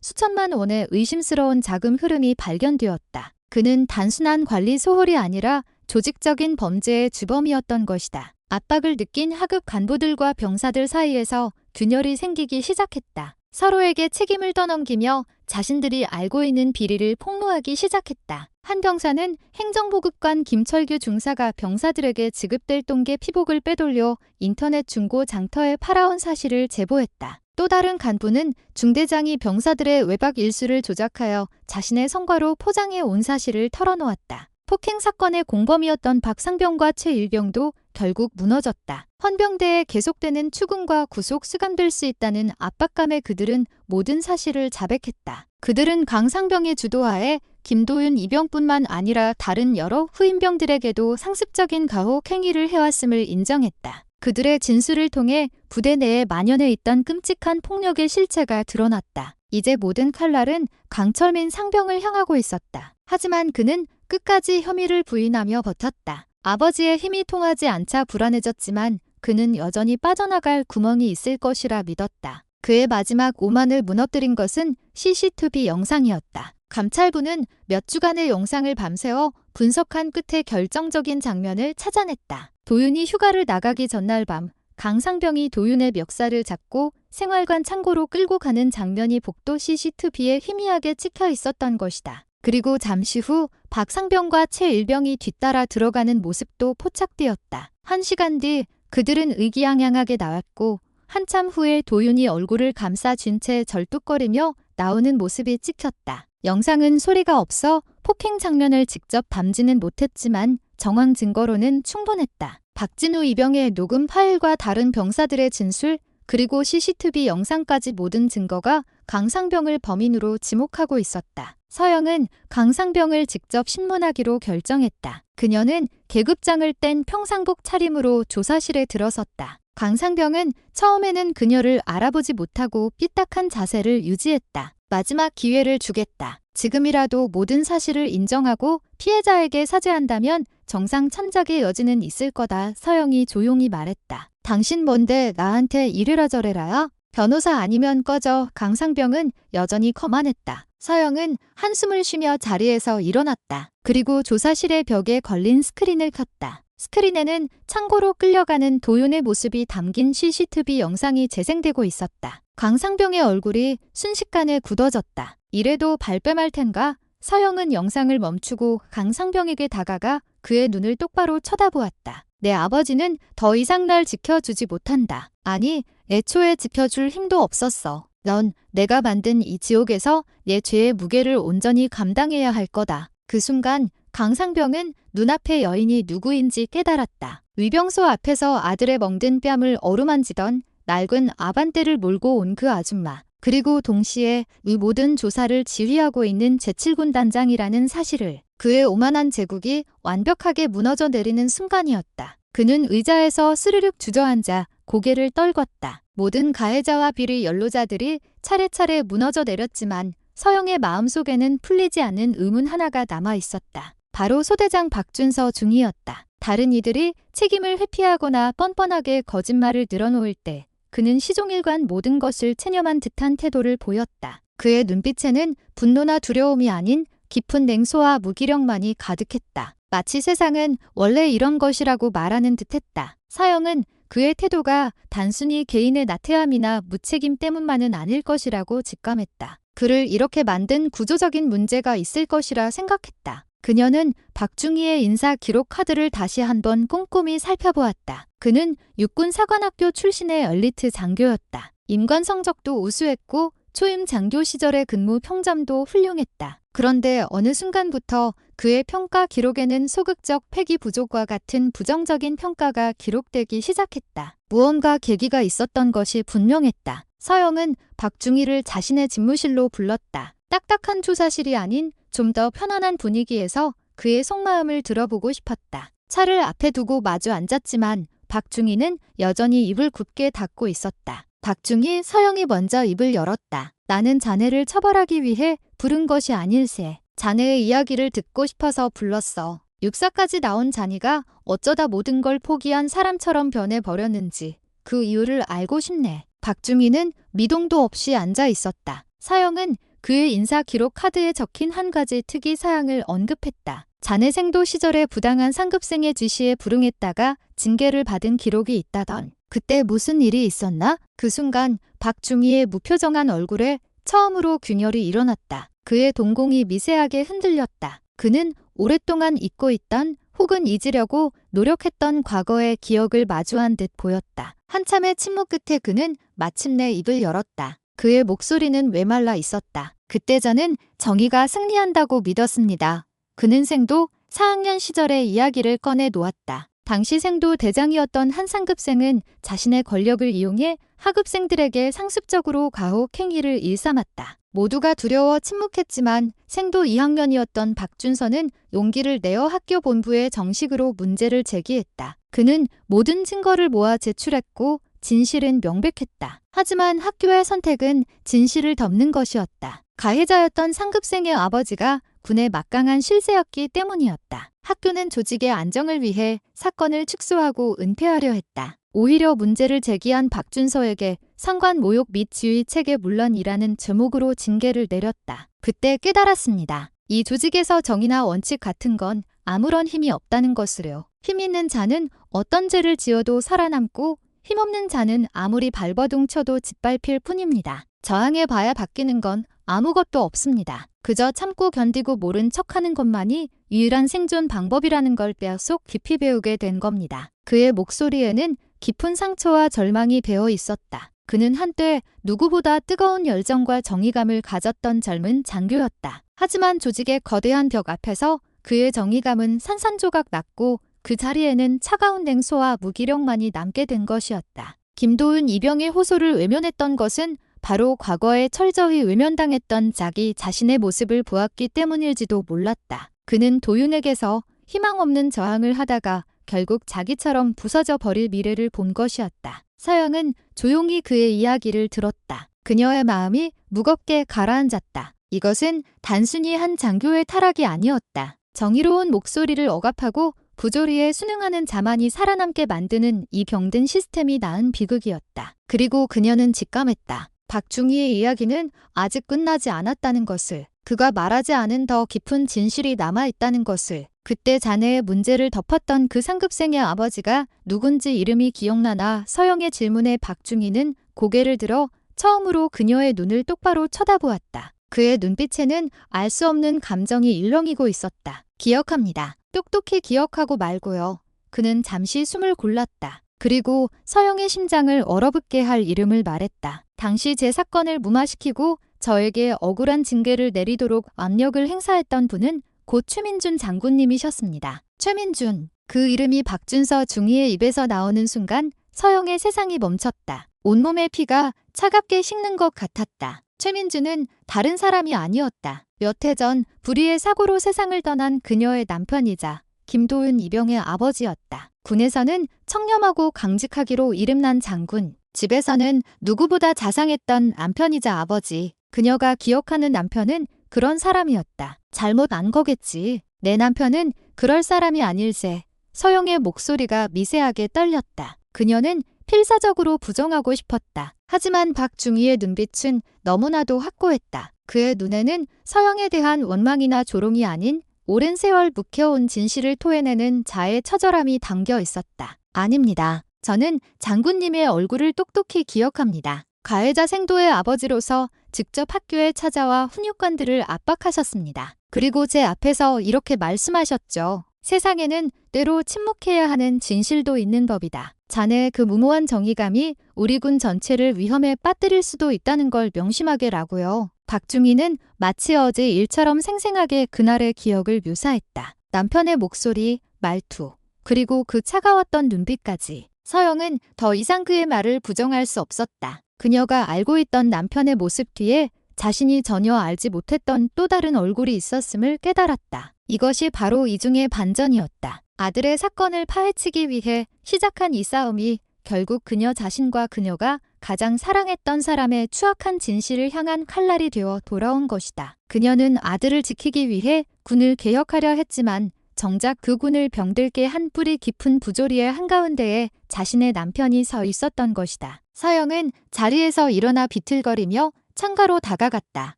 수천만 원의 의심스러운 자금 흐름이 발견되었다. 그는 단순한 관리 소홀이 아니라 조직적인 범죄의 주범이었던 것이다. 압박을 느낀 하급 간부들과 병사들 사이에서 균열이 생기기 시작했다. 서로에게 책임을 떠넘기며 자신들이 알고 있는 비리를 폭로하기 시작했다. 한 병사는 행정보급관 김철규 중사가 병사들에게 지급될 동계 피복을 빼돌려 인터넷 중고 장터에 팔아온 사실을 제보했다. 또 다른 간부는 중대장이 병사들의 외박 일수를 조작하여 자신의 성과로 포장해 온 사실을 털어놓았다. 폭행 사건의 공범이었던 박상병과 최일병도 결국 무너졌다. 헌병대에 계속되는 추궁과 구속 수감될 수 있다는 압박감에 그들은 모든 사실을 자백했다. 그들은 강상병의 주도하에 김도윤 이병뿐만 아니라 다른 여러 후임병들에게도 상습적인 가혹 행위를 해왔음을 인정했다. 그들의 진술을 통해 부대 내에 만연해 있던 끔찍한 폭력의 실체가 드러났다. 이제 모든 칼날은 강철민 상병을 향하고 있었다. 하지만 그는 끝까지 혐의를 부인하며 버텼다. 아버지의 힘이 통하지 않자 불안해졌지만 그는 여전히 빠져나갈 구멍이 있을 것이라 믿었다. 그의 마지막 오만을 무너뜨린 것은 CCTV 영상이었다. 감찰부는 몇 주간의 영상을 밤새워 분석한 끝에 결정적인 장면을 찾아냈다. 도윤이 휴가를 나가기 전날 밤 강상병이 도윤의 멱살을 잡고 생활관 창고로 끌고 가는 장면이 복도 CCTV에 희미하게 찍혀 있었던 것이다. 그리고 잠시 후 박상병과 최일병이 뒤따라 들어가는 모습도 포착되었다. 1시간 뒤 그들은 의기양양하게 나왔고 한참 후에 도윤이 얼굴을 감싸쥔 채 절뚝거리며 나오는 모습이 찍혔다. 영상은 소리가 없어 폭행 장면을 직접 담지는 못했지만 정황 증거로는 충분했다. 박진우 이병의 녹음 파일과 다른 병사들의 진술, 그리고 CCTV 영상까지 모든 증거가 강상병을 범인으로 지목하고 있었다. 서영은 강상병을 직접 신문하기로 결정했다. 그녀는 계급장을 뗀 평상복 차림으로 조사실에 들어섰다. 강상병은 처음에는 그녀를 알아보지 못하고 삐딱한 자세를 유지했다. 마지막 기회를 주겠다. 지금이라도 모든 사실을 인정하고 피해자에게 사죄한다면 정상 참작의 여지는 있을 거다. 서영이 조용히 말했다. 당신 뭔데 나한테 이래라 저래라야? 변호사 아니면 꺼져. 강상병은 여전히 거만했다. 서영은 한숨을 쉬며 자리에서 일어났다. 그리고 조사실의 벽에 걸린 스크린을 켰다. 스크린에는 창고로 끌려가는 도윤의 모습이 담긴 CCTV 영상이 재생되고 있었다. 강상병의 얼굴이 순식간에 굳어졌다. 이래도 발뺌할 텐가? 서영은 영상을 멈추고 강상병에게 다가가 그의 눈을 똑바로 쳐다보았다. 내 아버지는 더 이상 날 지켜주지 못한다. 아니, 애초에 지켜줄 힘도 없었어. 넌 내가 만든 이 지옥에서 내 죄의 무게를 온전히 감당해야 할 거다. 그 순간 강상병은 눈앞의 여인이 누구인지 깨달았다. 위병소 앞에서 아들의 멍든 뺨을 어루만지던 낡은 아반떼를 몰고 온 그 아줌마. 그리고 동시에 이 모든 조사를 지휘하고 있는 제7군 단장이라는 사실을. 그의 오만한 제국이 완벽하게 무너져 내리는 순간이었다. 그는 의자에서 스르륵 주저앉아 고개를 떨궜다. 모든 가해자와 비리 연루자들이 차례차례 무너져 내렸지만 서영의 마음속에는 풀리지 않는 의문 하나가 남아 있었다. 바로 소대장 박준서 중이었다. 다른 이들이 책임을 회피하거나 뻔뻔하게 거짓말을 늘어놓을 때 그는 시종일관 모든 것을 체념한 듯한 태도를 보였다. 그의 눈빛에는 분노나 두려움이 아닌 깊은 냉소와 무기력만이 가득했다. 마치 세상은 원래 이런 것이라고 말하는 듯했다. 서영은 그의 태도가 단순히 개인의 나태함이나 무책임 때문만은 아닐 것이라고 직감했다. 그를 이렇게 만든 구조적인 문제가 있을 것이라 생각했다. 그녀는 박중희의 인사 기록 카드를 다시 한번 꼼꼼히 살펴보았다. 그는 육군 사관학교 출신의 엘리트 장교였다. 임관 성적도 우수했고 초임 장교 시절의 근무 평점도 훌륭했다. 그런데 어느 순간부터 그의 평가 기록에는 소극적 패기 부족과 같은 부정적인 평가가 기록되기 시작했다. 무언가 계기가 있었던 것이 분명했다. 서영은 박중희를 자신의 집무실로 불렀다. 딱딱한 조사실이 아닌 좀 더 편안한 분위기에서 그의 속마음을 들어보고 싶었다. 차를 앞에 두고 마주 앉았지만 박중희는 여전히 입을 굳게 닫고 있었다. 박중희, 서영이 먼저 입을 열었다. 나는 자네를 처벌하기 위해 부른 것이 아닐세. 자네의 이야기를 듣고 싶어서 불렀어. 육사까지 나온 자네가 어쩌다 모든 걸 포기한 사람처럼 변해버렸는지 그 이유를 알고 싶네. 박중희는 미동도 없이 앉아 있었다. 서영은 그의 인사 기록 카드에 적힌 한 가지 특이 사항을 언급했다. 자네 생도 시절에 부당한 상급생의 지시에 불응했다가 징계를 받은 기록이 있다던. 그때 무슨 일이 있었나? 그 순간 박중희의 무표정한 얼굴에 처음으로 균열이 일어났다. 그의 동공이 미세하게 흔들렸다. 그는 오랫동안 잊고 있던 혹은 잊으려고 노력했던 과거의 기억을 마주한 듯 보였다. 한참의 침묵 끝에 그는 마침내 입을 열었다. 그의 목소리는 메말라 있었다. 그때 저는 정의가 승리한다고 믿었습니다. 그는 생도 4학년 시절의 이야기를 꺼내 놓았다. 당시 생도 대장이었던 한 상급생은 자신의 권력을 이용해 하급생들에게 상습적으로 가혹 행위를 일삼았다. 모두가 두려워 침묵했지만 생도 2학년이었던 박준서는 용기를 내어 학교 본부에 정식으로 문제를 제기했다. 그는 모든 증거를 모아 제출했고 진실은 명백했다. 하지만 학교의 선택은 진실을 덮는 것이었다. 가해자였던 상급생의 아버지가 군의 막강한 실세였기 때문이었다. 학교는 조직의 안정을 위해 사건을 축소하고 은폐하려 했다. 오히려 문제를 제기한 박준서에게 상관 모욕 및 지휘 체계 물론이라는 제목으로 징계를 내렸다. 그때 깨달았습니다. 이 조직에서 정의나 원칙 같은 건 아무런 힘이 없다는 것을요. 힘 있는 자는 어떤 죄를 지어도 살아남고 힘없는 자는 아무리 발버둥 쳐도 짓밟힐 뿐입니다. 저항해봐야 바뀌는 건 아무것도 없습니다. 그저 참고 견디고 모른 척하는 것만이 유일한 생존 방법이라는 걸 뼛속 깊이 배우게 된 겁니다. 그의 목소리에는 깊은 상처와 절망이 배어 있었다. 그는 한때 누구보다 뜨거운 열정과 정의감을 가졌던 젊은 장교였다. 하지만 조직의 거대한 벽 앞에서 그의 정의감은 산산조각 났고 그 자리에는 차가운 냉소와 무기력만이 남게 된 것이었다. 김도은 이병의 호소를 외면했던 것은 바로 과거에 철저히 외면당했던 자기 자신의 모습을 보았기 때문일지도 몰랐다. 그는 도윤에게서 희망 없는 저항을 하다가 결국 자기처럼 부서져 버릴 미래를 본 것이었다. 서영은 조용히 그의 이야기를 들었다. 그녀의 마음이 무겁게 가라앉았다. 이것은 단순히 한 장교의 타락이 아니었다. 정의로운 목소리를 억압하고 부조리에 순응하는 자만이 살아남게 만드는 이 병든 시스템이 낳은 비극이었다. 그리고 그녀는 직감했다. 박중희의 이야기는 아직 끝나지 않았다는 것을, 그가 말하지 않은 더 깊은 진실이 남아있다는 것을. 그때 자네의 문제를 덮었던 그 상급생의 아버지가 누군지 이름이 기억나나 서영의 질문에 박중희는 고개를 들어 처음으로 그녀의 눈을 똑바로 쳐다보았다. 그의 눈빛에는 알 수 없는 감정이 일렁이고 있었다. 기억합니다. 똑똑히 기억하고 말고요. 그는 잠시 숨을 골랐다. 그리고 서영의 심장을 얼어붙게 할 이름을 말했다. 당시 제 사건을 무마시키고 저에게 억울한 징계를 내리도록 압력을 행사했던 분은 곧 최민준 장군님이셨습니다. 최민준. 그 이름이 박준서 중위의 입에서 나오는 순간 서영의 세상이 멈췄다. 온몸의 피가 차갑게 식는 것 같았다. 최민준은 다른 사람이 아니었다. 몇 해 전 불의의 사고로 세상을 떠난 그녀의 남편이자 김도윤 이병의 아버지였다. 군에서는 청렴하고 강직하기로 이름난 장군, 집에서는 누구보다 자상했던 남편이자 아버지. 그녀가 기억하는 남편은 그런 사람이었다. 잘못 안 거겠지. 내 남편은 그럴 사람이 아닐세. 서영의 목소리가 미세하게 떨렸다. 그녀는 필사적으로 부정하고 싶었다. 하지만 박중희의 눈빛은 너무나도 확고했다. 그의 눈에는 서영에 대한 원망이나 조롱이 아닌 오랜 세월 묵혀온 진실을 토해내는 자의 처절함이 담겨 있었다. 아닙니다. 저는 장군님의 얼굴을 똑똑히 기억합니다. 가해자 생도의 아버지로서 직접 학교에 찾아와 훈육관들을 압박하셨습니다. 그리고 제 앞에서 이렇게 말씀하셨죠. 세상에는 때로 침묵해야 하는 진실도 있는 법이다. 자네의 그 무모한 정의감이 우리 군 전체를 위험에 빠뜨릴 수도 있다는 걸 명심하게라고요. 박중희는 마치 어제 일처럼 생생하게 그날의 기억을 묘사했다. 남편의 목소리, 말투, 그리고 그 차가웠던 눈빛까지. 서영은 더 이상 그의 말을 부정할 수 없었다. 그녀가 알고 있던 남편의 모습 뒤에 자신이 전혀 알지 못했던 또 다른 얼굴이 있었음을 깨달았다. 이것이 바로 이중의 반전이었다. 아들의 사건을 파헤치기 위해 시작한 이 싸움이 결국 그녀 자신과 그녀가 가장 사랑했던 사람의 추악한 진실을 향한 칼날이 되어 돌아온 것이다. 그녀는 아들을 지키기 위해 군을 개혁하려 했지만 정작 그 군을 병들게 한 뿌리 깊은 부조리의 한가운데에 자신의 남편이 서 있었던 것이다. 서영은 자리에서 일어나 비틀거리며 창가로 다가갔다.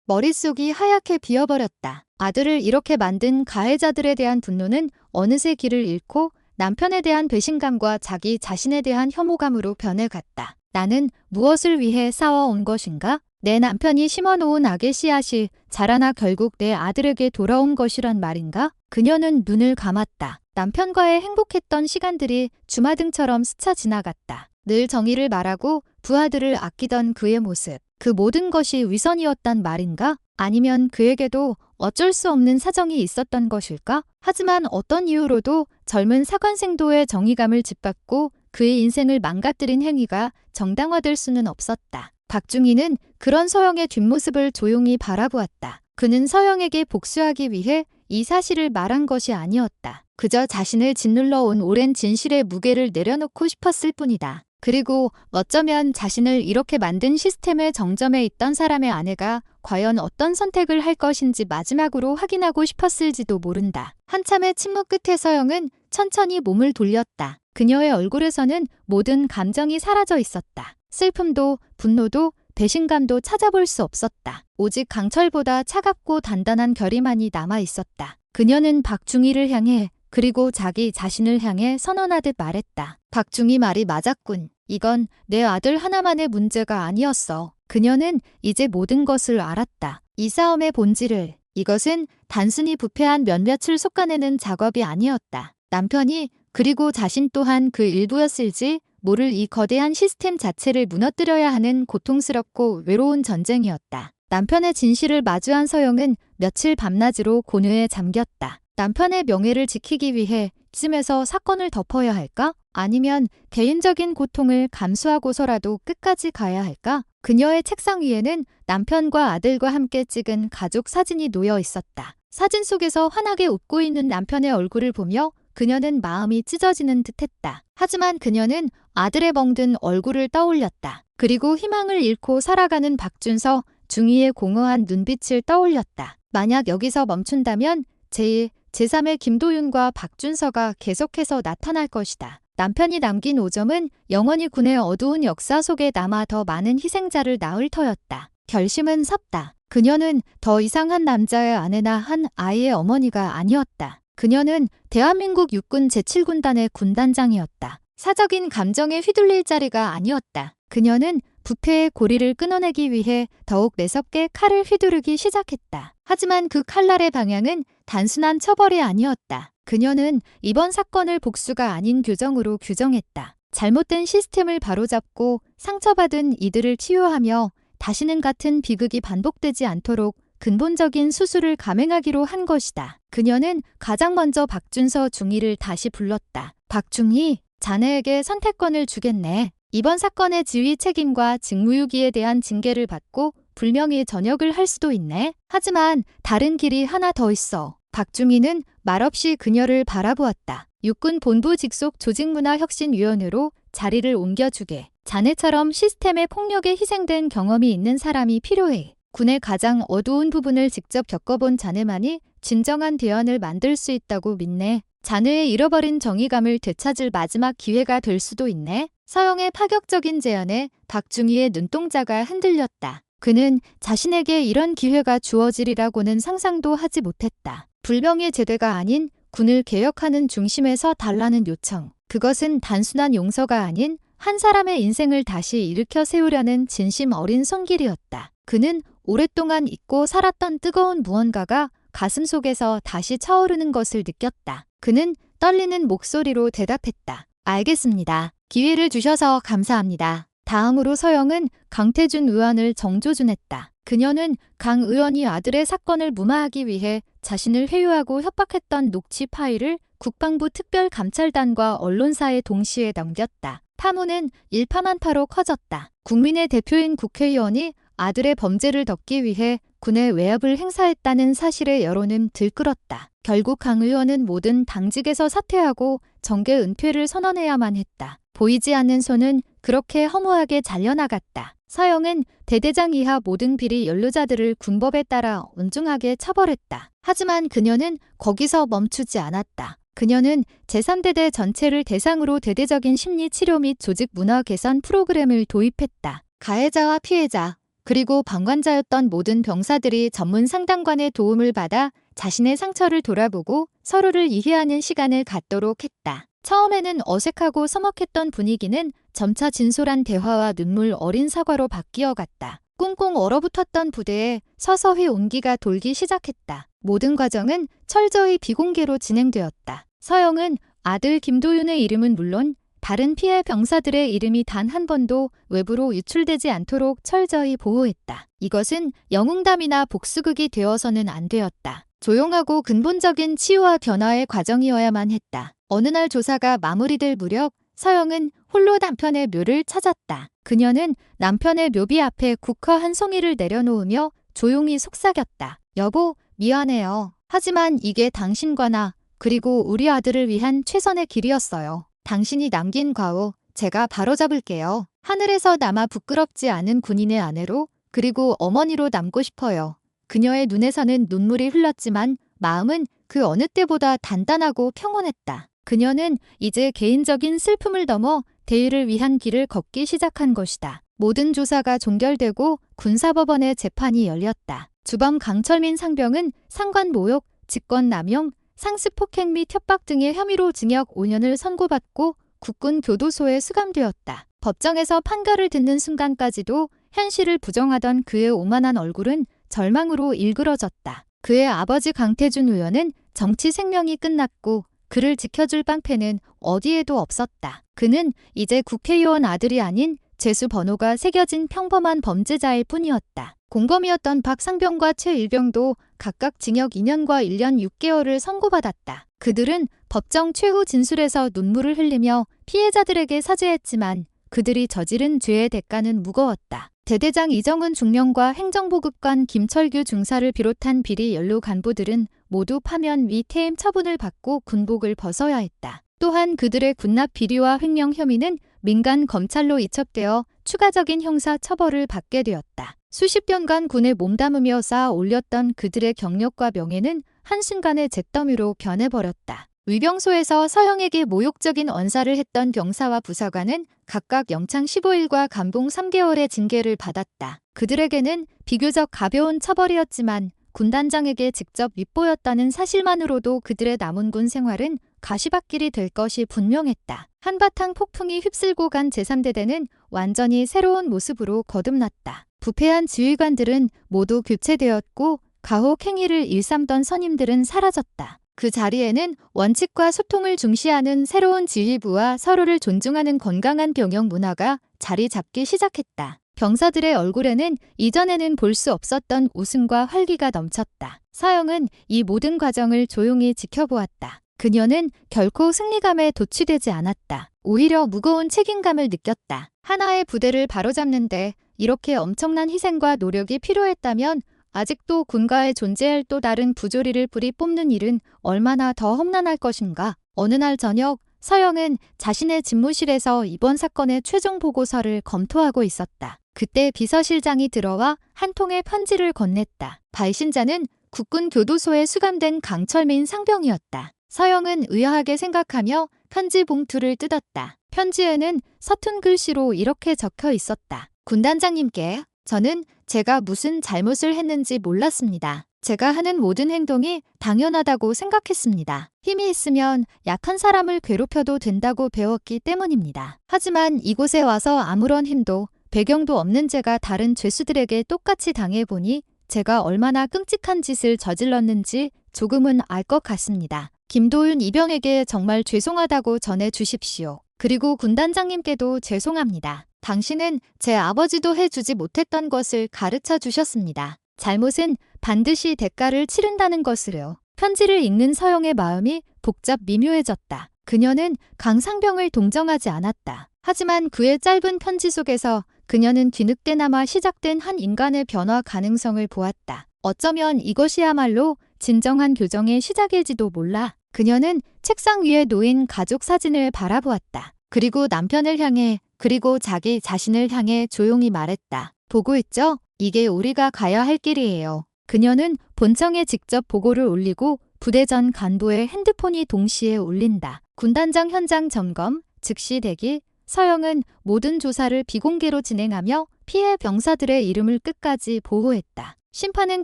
머릿속이 하얗게 비어버렸다. 아들을 이렇게 만든 가해자들에 대한 분노는 어느새 길을 잃고 남편에 대한 배신감과 자기 자신에 대한 혐오감으로 변해갔다. 나는 무엇을 위해 싸워온 것인가? 내 남편이 심어놓은 악의 씨앗이 자라나 결국 내 아들에게 돌아온 것이란 말인가? 그녀는 눈을 감았다. 남편과의 행복했던 시간들이 주마등처럼 스쳐 지나갔다. 늘 정의를 말하고 부하들을 아끼던 그의 모습. 그 모든 것이 위선이었단 말인가? 아니면 그에게도 어쩔 수 없는 사정이 있었던 것일까? 하지만 어떤 이유로도 젊은 사관생도의 정의감을 짓밟고 그의 인생을 망가뜨린 행위가 정당화될 수는 없었다. 박중희는 그런 서영의 뒷모습을 조용히 바라보았다. 그는 서영에게 복수하기 위해 이 사실을 말한 것이 아니었다. 그저 자신을 짓눌러 온 오랜 진실의 무게를 내려놓고 싶었을 뿐이다. 그리고 어쩌면 자신을 이렇게 만든 시스템의 정점에 있던 사람의 아내가 과연 어떤 선택을 할 것인지 마지막으로 확인하고 싶었을지도 모른다. 한참의 침묵 끝에 서영은 천천히 몸을 돌렸다. 그녀의 얼굴에서는 모든 감정이 사라져 있었다. 슬픔도 분노도 배신감도 찾아볼 수 없었다. 오직 강철보다 차갑고 단단한 결의만이 남아 있었다. 그녀는 박중희를 향해 그리고 자기 자신을 향해 선언하듯 말했다. 박중희 말이 맞았군. 이건 내 아들 하나만의 문제가 아니었어. 그녀는 이제 모든 것을 알았다. 이 싸움의 본질을. 이것은 단순히 부패한 몇몇을 솎아내는 작업이 아니었다. 남편이 그리고 자신 또한 그 일부였을지 모를 이 거대한 시스템 자체를 무너뜨려야 하는 고통스럽고 외로운 전쟁이었다. 남편의 진실을 마주한 서영은 며칠 밤낮으로 고뇌에 잠겼다. 남편의 명예를 지키기 위해 이쯤에서 사건을 덮어야 할까? 아니면 개인적인 고통을 감수하고서라도 끝까지 가야 할까? 그녀의 책상 위에는 남편과 아들과 함께 찍은 가족 사진이 놓여 있었다. 사진 속에서 환하게 웃고 있는 남편의 얼굴을 보며 그녀는 마음이 찢어지는 듯했다. 하지만 그녀는 아들의 멍든 얼굴을 떠올렸다. 그리고 희망을 잃고 살아가는 박준서, 중희의 공허한 눈빛을 떠올렸다. 만약 여기서 멈춘다면 제2, 제3의 김도윤과 박준서가 계속해서 나타날 것이다. 남편이 남긴 오점은 영원히 군의 어두운 역사 속에 남아 더 많은 희생자를 낳을 터였다. 결심은 섰다. 그녀는 더 이상 한 남자의 아내나 한 아이의 어머니가 아니었다. 그녀는 대한민국 육군 제7군단의 군단장이었다. 사적인 감정에 휘둘릴 자리가 아니었다. 그녀는 부패의 고리를 끊어내기 위해 더욱 매섭게 칼을 휘두르기 시작했다. 하지만 그 칼날의 방향은 단순한 처벌이 아니었다. 그녀는 이번 사건을 복수가 아닌 교정으로 규정했다. 잘못된 시스템을 바로잡고 상처받은 이들을 치유하며 다시는 같은 비극이 반복되지 않도록 근본적인 수술을 감행하기로 한 것이다. 그녀는 가장 먼저 박준서 중위를 다시 불렀다. 박중희, 자네에게 선택권을 주겠네. 이번 사건의 지휘 책임과 직무유기에 대한 징계를 받고 불명예 전역을 할 수도 있네. 하지만 다른 길이 하나 더 있어. 박중희는 말없이 그녀를 바라보았다. 육군 본부 직속 조직문화혁신위원회로 자리를 옮겨주게. 자네처럼 시스템의 폭력에 희생된 경험이 있는 사람이 필요해. 군의 가장 어두운 부분을 직접 겪어본 자네만이 진정한 대안을 만들 수 있다고 믿네. 자네의 잃어버린 정의감을 되찾을 마지막 기회가 될 수도 있네. 서영의 파격적인 제안에 박중희의 눈동자가 흔들렸다. 그는 자신에게 이런 기회가 주어지리라고는 상상도 하지 못했다. 불명예 제대가 아닌 군을 개혁하는 중심에서 달라는 요청. 그것은 단순한 용서가 아닌 한 사람의 인생을 다시 일으켜 세우려는 진심 어린 손길이었다. 그는 오랫동안 잊고 살았던 뜨거운 무언가가 가슴속에서 다시 차오르는 것을 느꼈다. 그는 떨리는 목소리로 대답했다. 알겠습니다. 기회를 주셔서 감사합니다. 다음으로 서영은 강태준 의원을 정조준했다. 그녀는 강 의원이 아들의 사건을 무마하기 위해 자신을 회유하고 협박했던 녹취 파일을 국방부 특별감찰단과 언론사에 동시에 넘겼다. 파문은 일파만파로 커졌다. 국민의 대표인 국회의원이 아들의 범죄를 덮기 위해 군의 외압을 행사했다는 사실의 여론은 들끓었다. 결국 강 의원은 모든 당직에서 사퇴하고 정계 은퇴를 선언해야만 했다. 보이지 않는 손은 그렇게 허무하게 잘려나갔다. 서영은 대대장 이하 모든 비리 연루자들을 군법에 따라 엄중하게 처벌했다. 하지만 그녀는 거기서 멈추지 않았다. 그녀는 제3대대 전체를 대상으로 대대적인 심리치료 및 조직 문화 개선 프로그램을 도입했다. 가해자와 피해자, 그리고 방관자였던 모든 병사들이 전문 상담관의 도움을 받아 자신의 상처를 돌아보고 서로를 이해하는 시간을 갖도록 했다. 처음에는 어색하고 서먹했던 분위기는 점차 진솔한 대화와 눈물 어린 사과로 바뀌어갔다. 꽁꽁 얼어붙었던 부대에 서서히 온기가 돌기 시작했다. 모든 과정은 철저히 비공개로 진행되었다. 서영은 아들 김도윤의 이름은 물론 다른 피해 병사들의 이름이 단 한 번도 외부로 유출되지 않도록 철저히 보호했다. 이것은 영웅담이나 복수극이 되어서는 안 되었다. 조용하고 근본적인 치유와 변화의 과정이어야만 했다. 어느 날 조사가 마무리될 무렵 서영은 홀로 남편의 묘를 찾았다. 그녀는 남편의 묘비 앞에 국화 한 송이를 내려놓으며 조용히 속삭였다. 여보, 미안해요. 하지만 이게 당신과 나, 그리고 우리 아들을 위한 최선의 길이었어요. 당신이 남긴 과오, 제가 바로잡을게요. 하늘에서 남아 부끄럽지 않은 군인의 아내로, 그리고 어머니로 남고 싶어요. 그녀의 눈에서는 눈물이 흘렀지만 마음은 그 어느 때보다 단단하고 평온했다. 그녀는 이제 개인적인 슬픔을 넘어 대의를 위한 길을 걷기 시작한 것이다. 모든 조사가 종결되고 군사법원의 재판이 열렸다. 주범 강철민 상병은 상관 모욕, 직권 남용, 상습 폭행 및 협박 등의 혐의로 징역 5년을 선고받고 국군 교도소에 수감되었다. 법정에서 판결을 듣는 순간까지도 현실을 부정하던 그의 오만한 얼굴은 절망으로 일그러졌다. 그의 아버지 강태준 의원은 정치 생명이 끝났고 그를 지켜줄 방패는 어디에도 없었다. 그는 이제 국회의원 아들이 아닌 재수 번호가 새겨진 평범한 범죄자일 뿐이었다. 공범이었던 박 상병과 최 일병도 각각 징역 2년과 1년 6개월을 선고받았다. 그들은 법정 최후 진술에서 눈물을 흘리며 피해자들에게 사죄했지만 그들이 저지른 죄의 대가는 무거웠다. 대대장 이정은 중령과 행정보급관 김철규 중사를 비롯한 비리 연루 간부들은 모두 파면 및 퇴임 처분을 받고 군복을 벗어야 했다. 또한 그들의 군납 비리와 횡령 혐의는 민간 검찰로 이첩되어 추가적인 형사 처벌을 받게 되었다. 수십 년간 군에 몸담으며 쌓아 올렸던 그들의 경력과 명예는 한순간에 잿더미로 변해버렸다. 위병소에서 서영에게 모욕적인 언사를 했던 병사와 부사관은 각각 영창 15일과 감봉 3개월의 징계를 받았다. 그들에게는 비교적 가벼운 처벌이었지만 군단장에게 직접 윗보였다는 사실만으로도 그들의 남은 군 생활은 가시밭길이 될 것이 분명했다. 한바탕 폭풍이 휩쓸고 간 제3대대는 완전히 새로운 모습으로 거듭났다. 부패한 지휘관들은 모두 교체되었고 가혹 행위를 일삼던 선임들은 사라졌다. 그 자리에는 원칙과 소통을 중시하는 새로운 지휘부와 서로를 존중하는 건강한 병영 문화가 자리 잡기 시작했다. 병사들의 얼굴에는 이전에는 볼 수 없었던 웃음과 활기가 넘쳤다. 서영은 이 모든 과정을 조용히 지켜보았다. 그녀는 결코 승리감에 도취되지 않았다. 오히려 무거운 책임감을 느꼈다. 하나의 부대를 바로잡는데 이렇게 엄청난 희생과 노력이 필요했다면 아직도 군가에 존재할 또 다른 부조리를 뿌리 뽑는 일은 얼마나 더 험난할 것인가. 어느 날 저녁 서영은 자신의 집무실에서 이번 사건의 최종 보고서를 검토하고 있었다. 그때 비서실장이 들어와 한 통의 편지를 건넸다. 발신자는 국군 교도소에 수감된 강철민 상병이었다. 서영은 의아하게 생각하며 편지 봉투를 뜯었다. 편지에는 서툰 글씨로 이렇게 적혀 있었다. 군단장님께 저는 제가 무슨 잘못을 했는지 몰랐습니다. 제가 하는 모든 행동이 당연하다고 생각했습니다. 힘이 있으면 약한 사람을 괴롭혀도 된다고 배웠기 때문입니다. 하지만 이곳에 와서 아무런 힘도 배경도 없는 제가 다른 죄수들에게 똑같이 당해보니 제가 얼마나 끔찍한 짓을 저질렀는지 조금은 알 것 같습니다. 김도윤 이병에게 정말 죄송하다고 전해 주십시오. 그리고 군단장님께도 죄송합니다. 당신은 제 아버지도 해주지 못했던 것을 가르쳐 주셨습니다. 잘못은 반드시 대가를 치른다는 것을요. 편지를 읽는 서영의 마음이 복잡 미묘해졌다. 그녀는 강상병을 동정하지 않았다. 하지만 그의 짧은 편지 속에서 그녀는 뒤늦게나마 시작된 한 인간의 변화 가능성을 보았다. 어쩌면 이것이야말로 진정한 교정의 시작일지도 몰라. 그녀는 책상 위에 놓인 가족 사진을 바라보았다. 그리고 남편을 향해 그리고 자기 자신을 향해 조용히 말했다. 보고 있죠? 이게 우리가 가야 할 길이에요. 그녀는 본청에 직접 보고를 올리고 부대 전 간부의 핸드폰이 동시에 울린다. 군단장 현장 점검, 즉시 대기. 서영은 모든 조사를 비공개로 진행하며 피해 병사들의 이름을 끝까지 보호했다. 심판은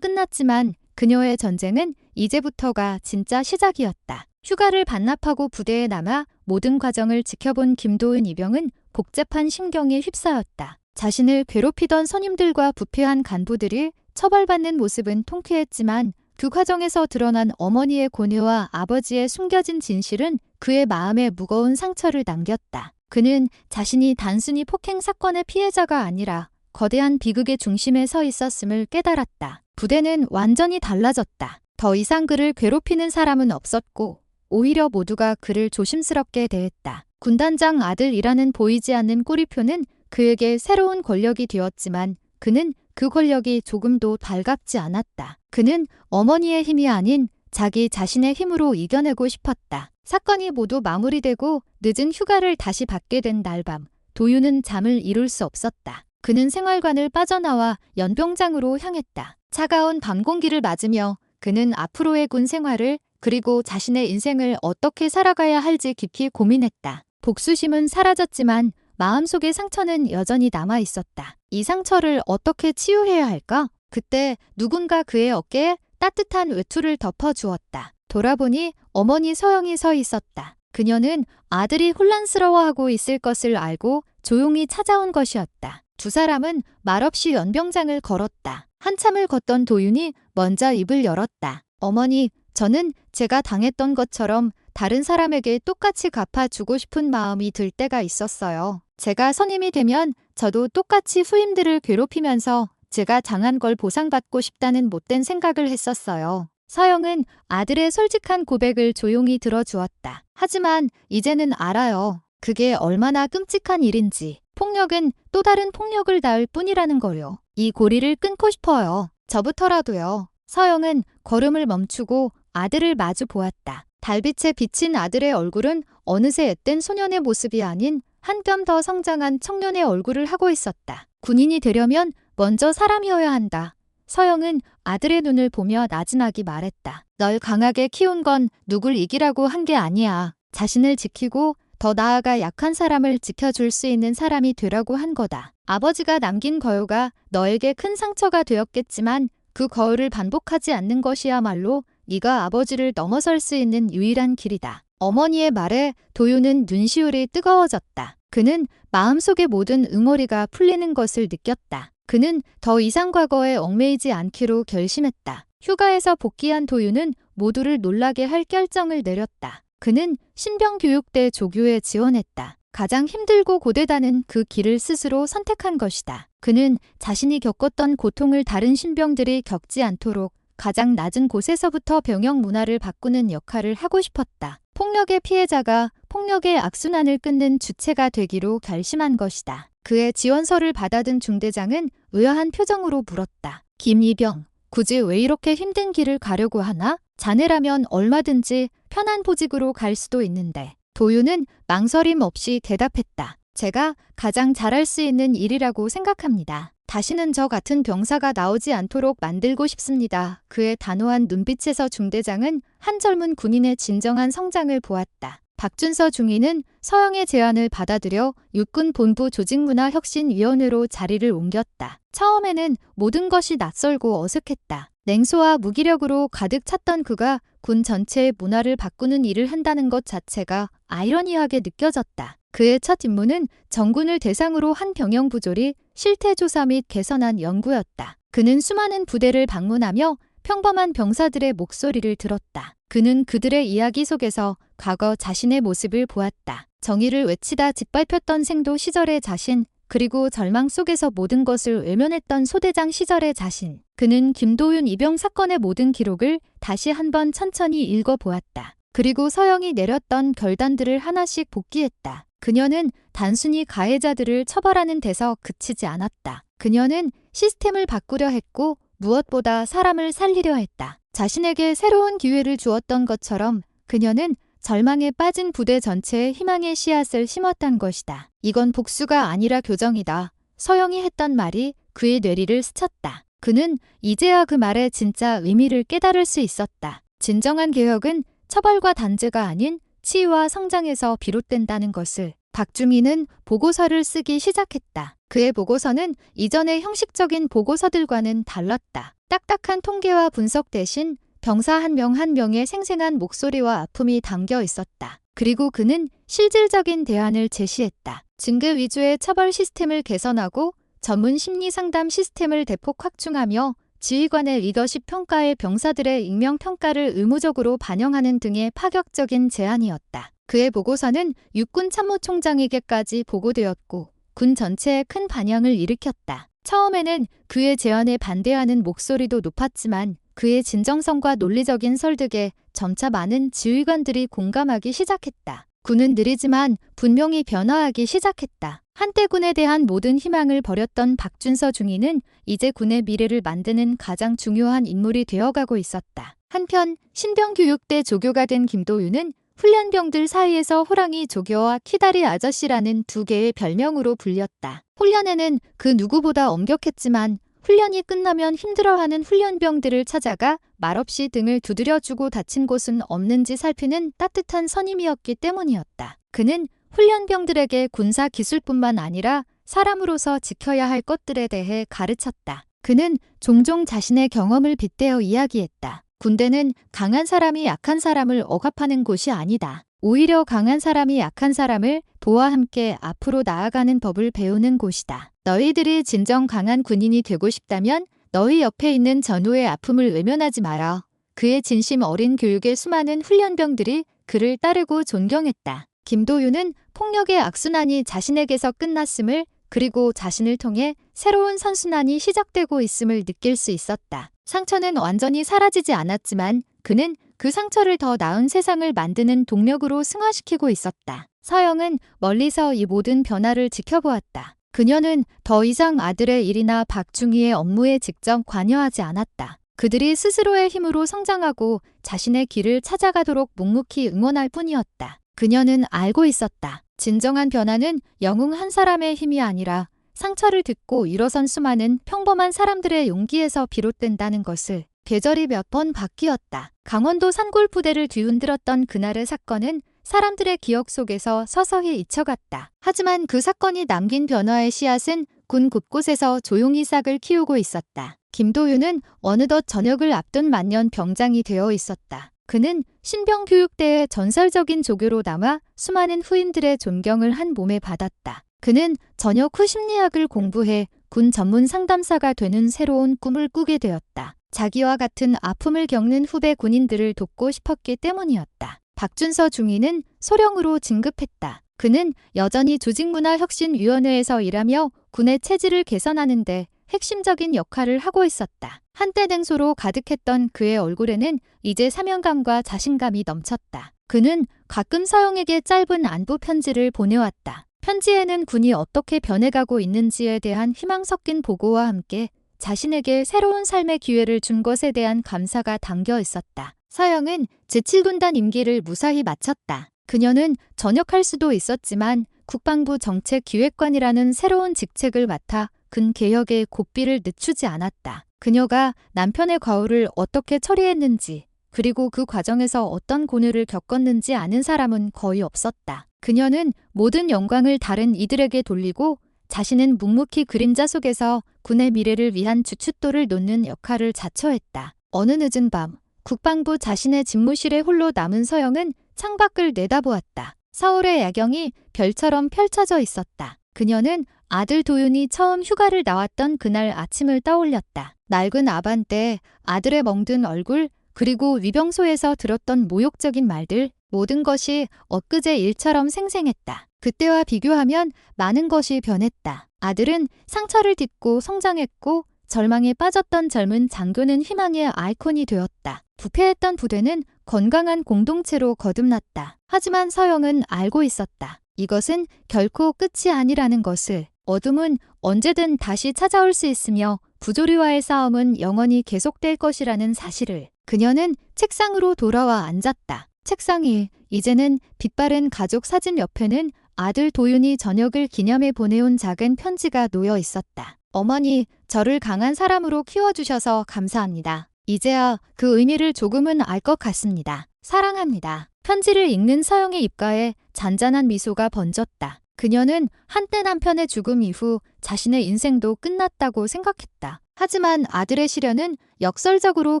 끝났지만 그녀의 전쟁은 이제부터가 진짜 시작이었다. 휴가를 반납하고 부대에 남아 모든 과정을 지켜본 김도은 이병은 복잡한 심경에 휩싸였다. 자신을 괴롭히던 선임들과 부패한 간부들이 처벌받는 모습은 통쾌했지만 그 과정에서 드러난 어머니의 고뇌와 아버지의 숨겨진 진실은 그의 마음에 무거운 상처를 남겼다. 그는 자신이 단순히 폭행 사건의 피해자가 아니라 거대한 비극의 중심에 서 있었음을 깨달았다. 부대는 완전히 달라졌다. 더 이상 그를 괴롭히는 사람은 없었고 오히려 모두가 그를 조심스럽게 대했다. 군단장 아들이라는 보이지 않는 꼬리표는 그에게 새로운 권력이 되었지만 그는 그 권력이 조금도 발갑지 않았다. 그는 어머니의 힘이 아닌 자기 자신의 힘으로 이겨내고 싶었다. 사건이 모두 마무리되고 늦은 휴가를 다시 받게 된 날밤, 도윤은 잠을 이룰 수 없었다. 그는 생활관을 빠져나와 연병장으로 향했다. 차가운 밤 공기를 맞으며 그는 앞으로의 군 생활을 그리고 자신의 인생을 어떻게 살아가야 할지 깊이 고민했다. 복수심은 사라졌지만 마음속의 상처는 여전히 남아 있었다. 이 상처를 어떻게 치유해야 할까? 그때 누군가 그의 어깨에 따뜻한 외투를 덮어주었다. 돌아보니 어머니 서영이 서 있었다. 그녀는 아들이 혼란스러워하고 있을 것을 알고 조용히 찾아온 것이었다. 두 사람은 말없이 연병장을 걸었다. 한참을 걷던 도윤이 먼저 입을 열었다. 어머니, 저는 제가 당했던 것처럼 다른 사람에게 똑같이 갚아주고 싶은 마음이 들 때가 있었어요. 제가 선임이 되면 저도 똑같이 후임들을 괴롭히면서 제가 당한 걸 보상받고 싶다는 못된 생각을 했었어요. 서영은 아들의 솔직한 고백을 조용히 들어주었다. 하지만 이제는 알아요. 그게 얼마나 끔찍한 일인지. 폭력은 또 다른 폭력을 낳을 뿐이라는 거요. 이 고리를 끊고 싶어요. 저부터라도요. 서영은 걸음을 멈추고 아들을 마주 보았다. 달빛에 비친 아들의 얼굴은 어느새 앳된 소년의 모습이 아닌 한 뼘 더 성장한 청년의 얼굴을 하고 있었다. 군인이 되려면 먼저 사람이어야 한다. 서영은 아들의 눈을 보며 나지막이 말했다. 널 강하게 키운 건 누굴 이기라고 한 게 아니야. 자신을 지키고 더 나아가 약한 사람을 지켜줄 수 있는 사람이 되라고 한 거다. 아버지가 남긴 거유가 너에게 큰 상처가 되었겠지만 그 거유를 반복하지 않는 것이야말로 네가 아버지를 넘어설 수 있는 유일한 길이다. 어머니의 말에 도윤은 눈시울이 뜨거워졌다. 그는 마음속의 모든 응어리가 풀리는 것을 느꼈다. 그는 더 이상 과거에 얽매이지 않기로 결심했다. 휴가에서 복귀한 도윤은 모두를 놀라게 할 결정을 내렸다. 그는 신병교육대 조교에 지원했다. 가장 힘들고 고되다는 그 길을 스스로 선택한 것이다. 그는 자신이 겪었던 고통을 다른 신병들이 겪지 않도록 가장 낮은 곳에서부터 병영 문화를 바꾸는 역할을 하고 싶었다. 폭력의 피해자가 폭력의 악순환을 끊는 주체가 되기로 결심한 것이다. 그의 지원서를 받아든 중대장은 의아한 표정으로 물었다. 김이병, 굳이 왜 이렇게 힘든 길을 가려고 하나? 자네라면 얼마든지 편한 보직으로 갈 수도 있는데. 도윤은 망설임 없이 대답했다. 제가 가장 잘할 수 있는 일이라고 생각합니다. 다시는 저 같은 병사가 나오지 않도록 만들고 싶습니다. 그의 단호한 눈빛에서 중대장은 한 젊은 군인의 진정한 성장을 보았다. 박준서 중위는 서영의 제안을 받아들여 육군 본부 조직문화혁신위원회로 자리를 옮겼다. 처음에는 모든 것이 낯설고 어색했다. 냉소와 무기력으로 가득 찼던 그가 군 전체의 문화를 바꾸는 일을 한다는 것 자체가 아이러니하게 느껴졌다. 그의 첫 임무는 정군을 대상으로 한 병영 부조리 실태 조사 및 개선안 연구였다. 그는 수많은 부대를 방문하며 평범한 병사들의 목소리를 들었다. 그는 그들의 이야기 속에서 과거 자신의 모습을 보았다. 정의를 외치다 짓밟혔던 생도 시절의 자신, 그리고 절망 속에서 모든 것을 외면했던 소대장 시절의 자신. 그는 김도윤 입영 사건의 모든 기록을 다시 한번 천천히 읽어보았다. 그리고 서영이 내렸던 결단들을 하나씩 복기했다. 그녀는 단순히 가해자들을 처벌하는 데서 그치지 않았다. 그녀는 시스템을 바꾸려 했고 무엇보다 사람을 살리려 했다. 자신에게 새로운 기회를 주었던 것처럼 그녀는 절망에 빠진 부대 전체에 희망의 씨앗을 심었단 것이다. 이건 복수가 아니라 교정이다. 서영이 했던 말이 그의 뇌리를 스쳤다. 그는 이제야 그 말의 진짜 의미를 깨달을 수 있었다. 진정한 개혁은 처벌과 단죄가 아닌 치유와 성장에서 비롯된다는 것을. 박중희는 보고서를 쓰기 시작했다. 그의 보고서는 이전의 형식적인 보고서들과는 달랐다. 딱딱한 통계와 분석 대신 병사 한 명 한 명의 생생한 목소리와 아픔이 담겨 있었다. 그리고 그는 실질적인 대안을 제시했다. 증거 위주의 처벌 시스템을 개선하고 전문 심리 상담 시스템을 대폭 확충하며 지휘관의 리더십 평가에 병사들의 익명 평가를 의무적으로 반영하는 등의 파격적인 제안이었다. 그의 보고서는 육군 참모총장에게까지 보고되었고 군 전체에 큰 반향을 일으켰다. 처음에는 그의 제안에 반대하는 목소리도 높았지만 그의 진정성과 논리적인 설득에 점차 많은 지휘관들이 공감하기 시작했다. 군은 느리지만 분명히 변화하기 시작했다. 한때 군에 대한 모든 희망을 버렸던 박준서 중위는 이제 군의 미래를 만드는 가장 중요한 인물이 되어가고 있었다. 한편 신병교육대 조교가 된 김도윤은 훈련병들 사이에서 호랑이 조교와 키다리 아저씨라는 두 개의 별명으로 불렸다. 훈련에는 그 누구보다 엄격했지만 훈련이 끝나면 힘들어하는 훈련병들을 찾아가 말없이 등을 두드려주고 다친 곳은 없는지 살피는 따뜻한 선임이었기 때문이었다. 그는 훈련병들에게 군사 기술뿐만 아니라 사람으로서 지켜야 할 것들에 대해 가르쳤다. 그는 종종 자신의 경험을 빗대어 이야기했다. 군대는 강한 사람이 약한 사람을 억압하는 곳이 아니다. 오히려 강한 사람이 약한 사람을 도와 함께 앞으로 나아가는 법을 배우는 곳이다. 너희들이 진정 강한 군인이 되고 싶다면 너희 옆에 있는 전우의 아픔을 외면하지 마라. 그의 진심 어린 교육에 수많은 훈련병들이 그를 따르고 존경했다. 김도윤은 폭력의 악순환이 자신에게서 끝났음을, 그리고 자신을 통해 새로운 선순환이 시작되고 있음을 느낄 수 있었다. 상처는 완전히 사라지지 않았지만 그는 그 상처를 더 나은 세상을 만드는 동력으로 승화시키고 있었다. 서영은 멀리서 이 모든 변화를 지켜보았다. 그녀는 더 이상 아들의 일이나 박중희의 업무에 직접 관여하지 않았다. 그들이 스스로의 힘으로 성장하고 자신의 길을 찾아가도록 묵묵히 응원할 뿐이었다. 그녀는 알고 있었다. 진정한 변화는 영웅 한 사람의 힘이 아니라 상처를 딛고 일어선 수많은 평범한 사람들의 용기에서 비롯된다는 것을. 계절이 몇 번 바뀌었다. 강원도 산골부대를 뒤흔들었던 그날의 사건은 사람들의 기억 속에서 서서히 잊혀갔다. 하지만 그 사건이 남긴 변화의 씨앗은 군 곳곳에서 조용히 싹을 키우고 있었다. 김도윤은 어느덧 전역을 앞둔 만년 병장이 되어 있었다. 그는 신병교육대의 전설적인 조교로 남아 수많은 후임들의 존경을 한 몸에 받았다. 그는 전역 후 심리학을 공부해 군 전문 상담사가 되는 새로운 꿈을 꾸게 되었다. 자기와 같은 아픔을 겪는 후배 군인들을 돕고 싶었기 때문이었다. 박준서 중위는 소령으로 진급했다. 그는 여전히 조직문화혁신위원회에서 일하며 군의 체질을 개선하는 데 핵심적인 역할을 하고 있었다. 한때 냉소로 가득했던 그의 얼굴에는 이제 사명감과 자신감이 넘쳤다. 그는 가끔 서영에게 짧은 안부 편지를 보내왔다. 편지에는 군이 어떻게 변해가고 있는지에 대한 희망 섞인 보고와 함께 자신에게 새로운 삶의 기회를 준 것에 대한 감사가 담겨 있었다. 서영은 제7군단 임기를 무사히 마쳤다. 그녀는 전역할 수도 있었지만 국방부 정책기획관이라는 새로운 직책을 맡아 군 개혁에 고삐를 늦추지 않았다. 그녀가 남편의 과오를 어떻게 처리했는지, 그리고 그 과정에서 어떤 고뇌를 겪었는지 아는 사람은 거의 없었다. 그녀는 모든 영광을 다른 이들에게 돌리고 자신은 묵묵히 그림자 속에서 군의 미래를 위한 주춧돌을 놓는 역할을 자처했다. 어느 늦은 밤, 국방부 자신의 집무실에 홀로 남은 서영은 창밖을 내다보았다. 서울의 야경이 별처럼 펼쳐져 있었다. 그녀는 아들 도윤이 처음 휴가를 나왔던 그날 아침을 떠올렸다. 낡은 아반떼, 아들의 멍든 얼굴, 그리고 위병소에서 들었던 모욕적인 말들, 모든 것이 엊그제 일처럼 생생했다. 그때와 비교하면 많은 것이 변했다. 아들은 상처를 딛고 성장했고 절망에 빠졌던 젊은 장교는 희망의 아이콘이 되었다. 부패했던 부대는 건강한 공동체로 거듭났다. 하지만 서영은 알고 있었다. 이것은 결코 끝이 아니라는 것을. 어둠은 언제든 다시 찾아올 수 있으며 부조리와의 싸움은 영원히 계속될 것이라는 사실을. 그녀는 책상으로 돌아와 앉았다. 책상 위, 이제는 빛바른 가족 사진 옆에는 아들 도윤이 저녁을 기념해 보내온 작은 편지가 놓여 있었다. 어머니, 저를 강한 사람으로 키워주셔서 감사합니다. 이제야 그 의미를 조금은 알 것 같습니다. 사랑합니다. 편지를 읽는 서영의 입가에 잔잔한 미소가 번졌다. 그녀는 한때 남편의 죽음 이후 자신의 인생도 끝났다고 생각했다. 하지만 아들의 시련은 역설적으로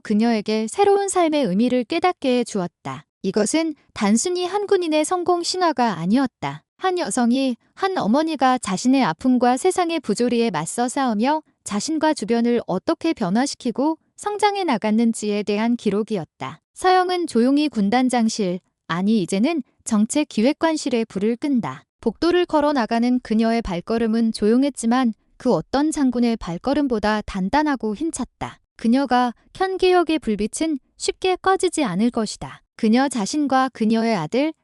그녀에게 새로운 삶의 의미를 깨닫게 해 주었다. 이것은 단순히 한 군인의 성공 신화가 아니었다. 한 여성이, 한 어머니가 자신의 아픔과 세상의 부조리에 맞서 싸우며 자신과 주변을 어떻게 변화시키고 성장해 나갔는지에 대한 기록이었다. 서영은 조용히 군단장실, 아니 이제는 정책기획관실에 불을 끈다. 복도를 걸어 나가는 그녀의 발걸음은 조용했지만 그 어떤 장군의 발걸음보다 단단하고 힘찼다. 그녀가 켠 기억의 불빛은 쉽게 꺼지지 않을 것이다. 그녀 자신과 그녀의 아들,